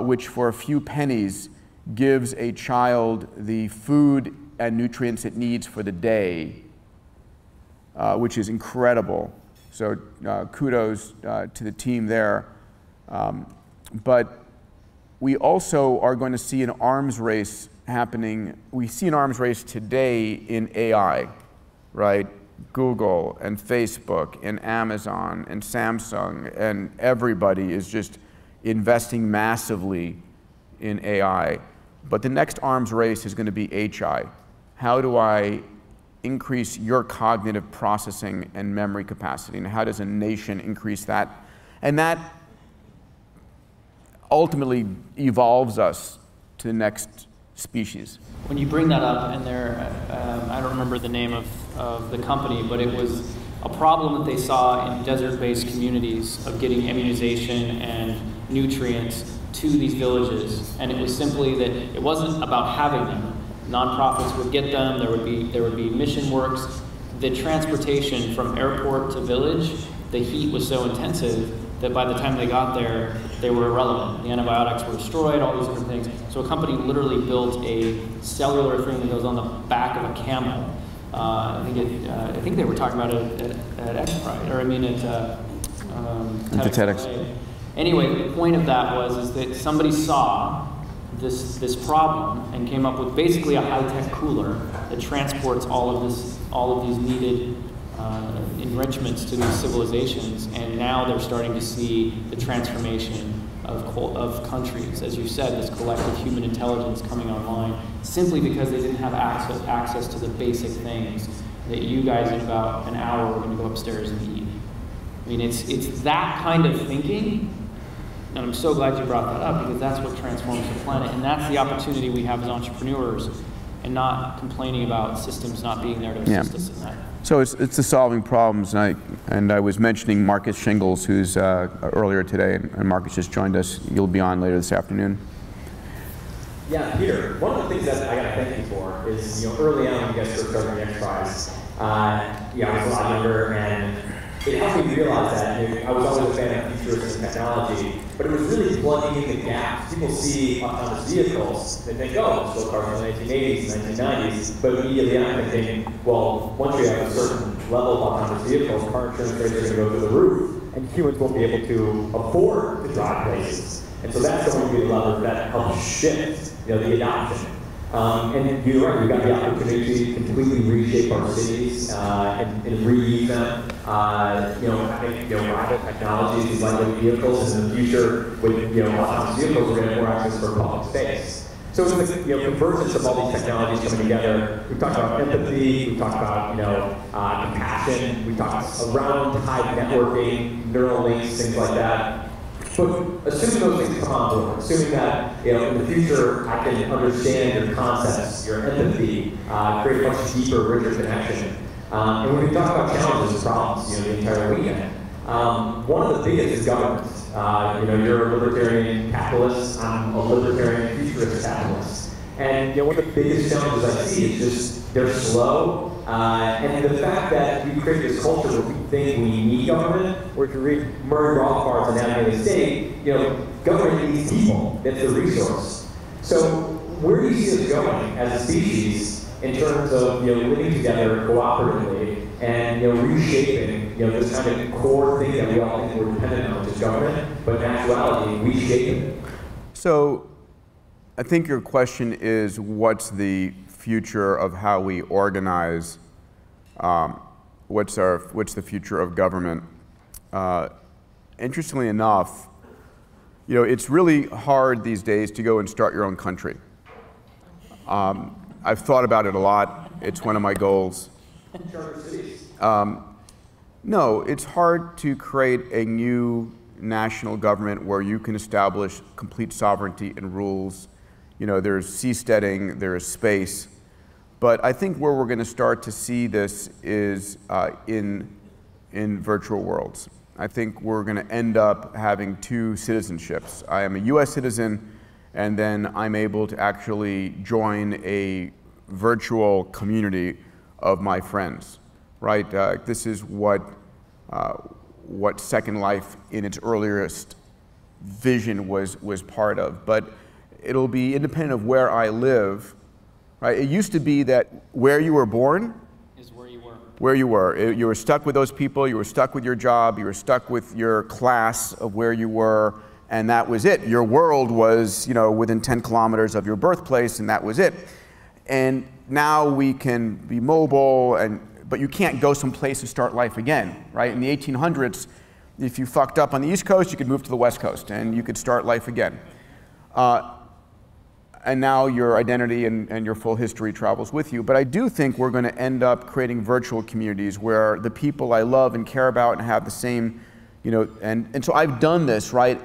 which for a few pennies gives a child the food and nutrients it needs for the day, which is incredible. So kudos to the team there. But we also are going to see an arms race happening. We see an arms race today in AI, right? Google and Facebook and Amazon and Samsung and everybody is just investing massively in AI. But the next arms race is going to be HI. How do I increase your cognitive processing and memory capacity? And how does a nation increase that? And that ultimately evolves us to the next species. When you bring that up, and I don't remember the name of the company, but it was a problem that they saw in desert-based communities of getting immunization and nutrients to these villages, and it was simply that it wasn't about having them. Nonprofits would get them. There would be mission works. The transportation from airport to village, the heat was so intensive that by the time they got there, they were irrelevant. The antibiotics were destroyed, all these different things. So a company literally built a cellular thing that goes on the back of a camel. I think they were talking about it at XPrize, or I mean at TEDx. Anyway, the point of that is that somebody saw this problem and came up with basically a high-tech cooler that transports all of these needed enrichments to these civilizations, and now they're starting to see the transformation of countries, as you said, this collective human intelligence coming online, simply because they didn't have access to the basic things that you guys in about an hour are going to go upstairs and eat. I mean, it's that kind of thinking and I'm so glad you brought that up, because that's what transforms the planet, and that's the opportunity we have as entrepreneurs, and not complaining about systems not being there to assist us in that. So it's the solving problems, and I was mentioning Marcus Shingles, who's earlier today, and Marcus just joined us. You'll be on later this afternoon. Yeah, Peter, one of the things that I got to thank you for is, early on when you guys were starting the XPrize, I was a lot younger, and it helped me realize that I was always a fan of futuristic technology, but it was really plugging in the gaps. People see autonomous vehicles, they think, oh, slow cars in the 1980s, 1990s, but immediately I'm thinking, well, once we have a certain level of autonomous vehicles, car insurance rates are going to go through the roof, and humans won't be able to afford to drive places. And so that's going to be the lever that helps shift the adoption. And you're right, we've got the opportunity to completely reshape our cities and reuse them. I think rival technologies, these lightweight vehicles, in the future with autonomous vehicles, we're going to have more access for public space. So it's the convergence of all these technologies coming together. We've talked about empathy, we've talked about compassion, we've talked around high networking, neural links, things like that. But assuming those things come on board, assuming that in the future I can understand your concepts, your empathy, create a much deeper, richer connection. And when we talk about challenges and problems, the entire weekend, one of the biggest is government. You're a libertarian capitalist, I'm a libertarian futurist capitalist. And one of the biggest challenges I see is just they're slow. And the fact that we create this culture where we think we need government, or if you read Murray Rothbard's Anatomy of the State, government needs people. That's the resource. So where do you see us going as a species in terms of living together cooperatively and reshaping this kind of core thing that we all think we're dependent on, which is government, but in actuality, we shape it? So I think your question is, what's the future of how we organize? What's the future of government? Interestingly enough, it's really hard these days to go and start your own country. I've thought about it a lot. It's one of my goals. No, it's hard to create a new national government where you can establish complete sovereignty and rules. There's seasteading, there is space. But I think where we're going to start to see this is in virtual worlds. I think we're going to end up having two citizenships. I am a US citizen, and then I'm able to actually join a virtual community of my friends, right? This is what Second Life in its earliest vision was part of. But it'll be independent of where I live. Right? It used to be that where you were born is where you were. Where you were. You were stuck with those people, you were stuck with your job, you were stuck with your class of where you were, and that was it. Your world was, within 10 kilometers of your birthplace, and that was it. And now we can be mobile, but you can't go someplace and start life again, right? In the 1800s, if you fucked up on the East Coast, you could move to the West Coast, and you could start life again. And now your identity and your full history travels with you. But I do think we're going to end up creating virtual communities where the people I love and care about and have the same, and so I've done this, right,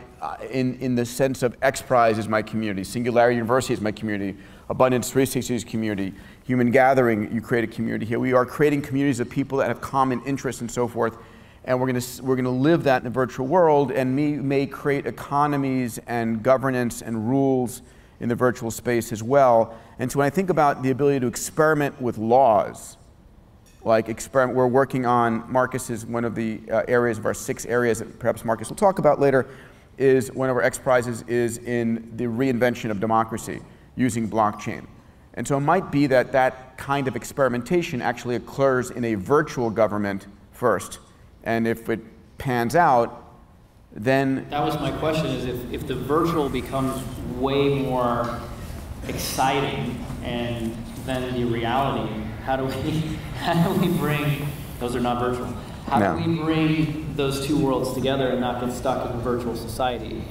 in the sense of XPrize is my community, Singularity University is my community, Abundance 360 is community, Human Gathering, you create a community here. We are creating communities of people that have common interests and so forth, and we're going to live that in the virtual world, and we may create economies and governance and rules in the virtual space as well. And so when I think about the ability to experiment with laws, we're working on, Marcus is one of the areas of our 6 areas that perhaps Marcus will talk about later, is one of our XPrizes is in the reinvention of democracy using blockchain. And so it might be that that kind of experimentation actually occurs in a virtual government first. And if it pans out, then... That was my question, is if the virtual becomes way more exciting and then the reality, how do we bring, those are not virtual, how do we bring those two worlds together and not get stuck in a virtual society?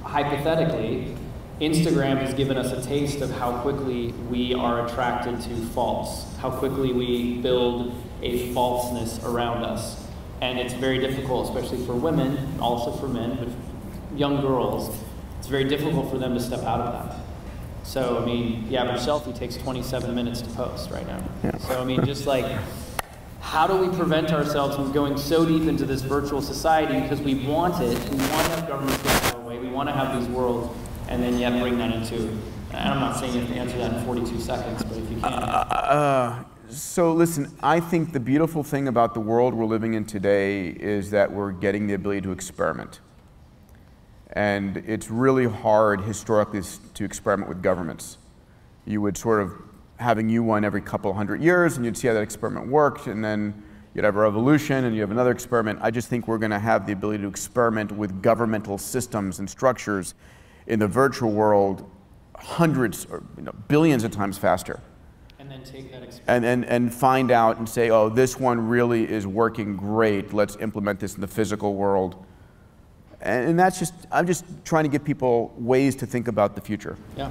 Hypothetically, Instagram has given us a taste of how quickly we are attracted to false, how quickly we build a falseness around us. And it's very difficult, especially for women, also for men, but young girls, it's very difficult for them to step out of that. So, I mean, the average selfie takes 27 minutes to post right now. Yeah. So, I mean, just like, how do we prevent ourselves from going so deep into this virtual society because we want it, we want to have governments go our way, we want to have these worlds, and then yet bring that into, and I'm not saying you have to answer that in 42 seconds, but if you can. So listen, I think the beautiful thing about the world we're living in today is that we're getting the ability to experiment. And it's really hard historically to experiment with governments. You would sort of have a new one every couple hundred years, and you'd see how that experiment worked, and then you'd have a revolution, and you have another experiment. I just think we're going to have the ability to experiment with governmental systems and structures in the virtual world hundreds or billions of times faster. And then take that experience. And find out and say, oh, this one really is working great. Let's implement this in the physical world. And that's just, I'm just trying to give people ways to think about the future. Yeah.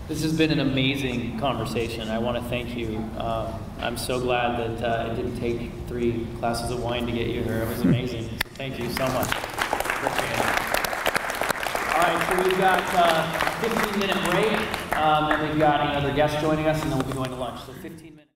This has been an amazing conversation. I want to thank you. I'm so glad that it didn't take 3 glasses of wine to get you here. It was amazing. So thank you so much. Appreciate it. All right, so we've got a 15-minute break, and we've got another guest joining us, and then we'll be going to lunch. So 15 minutes.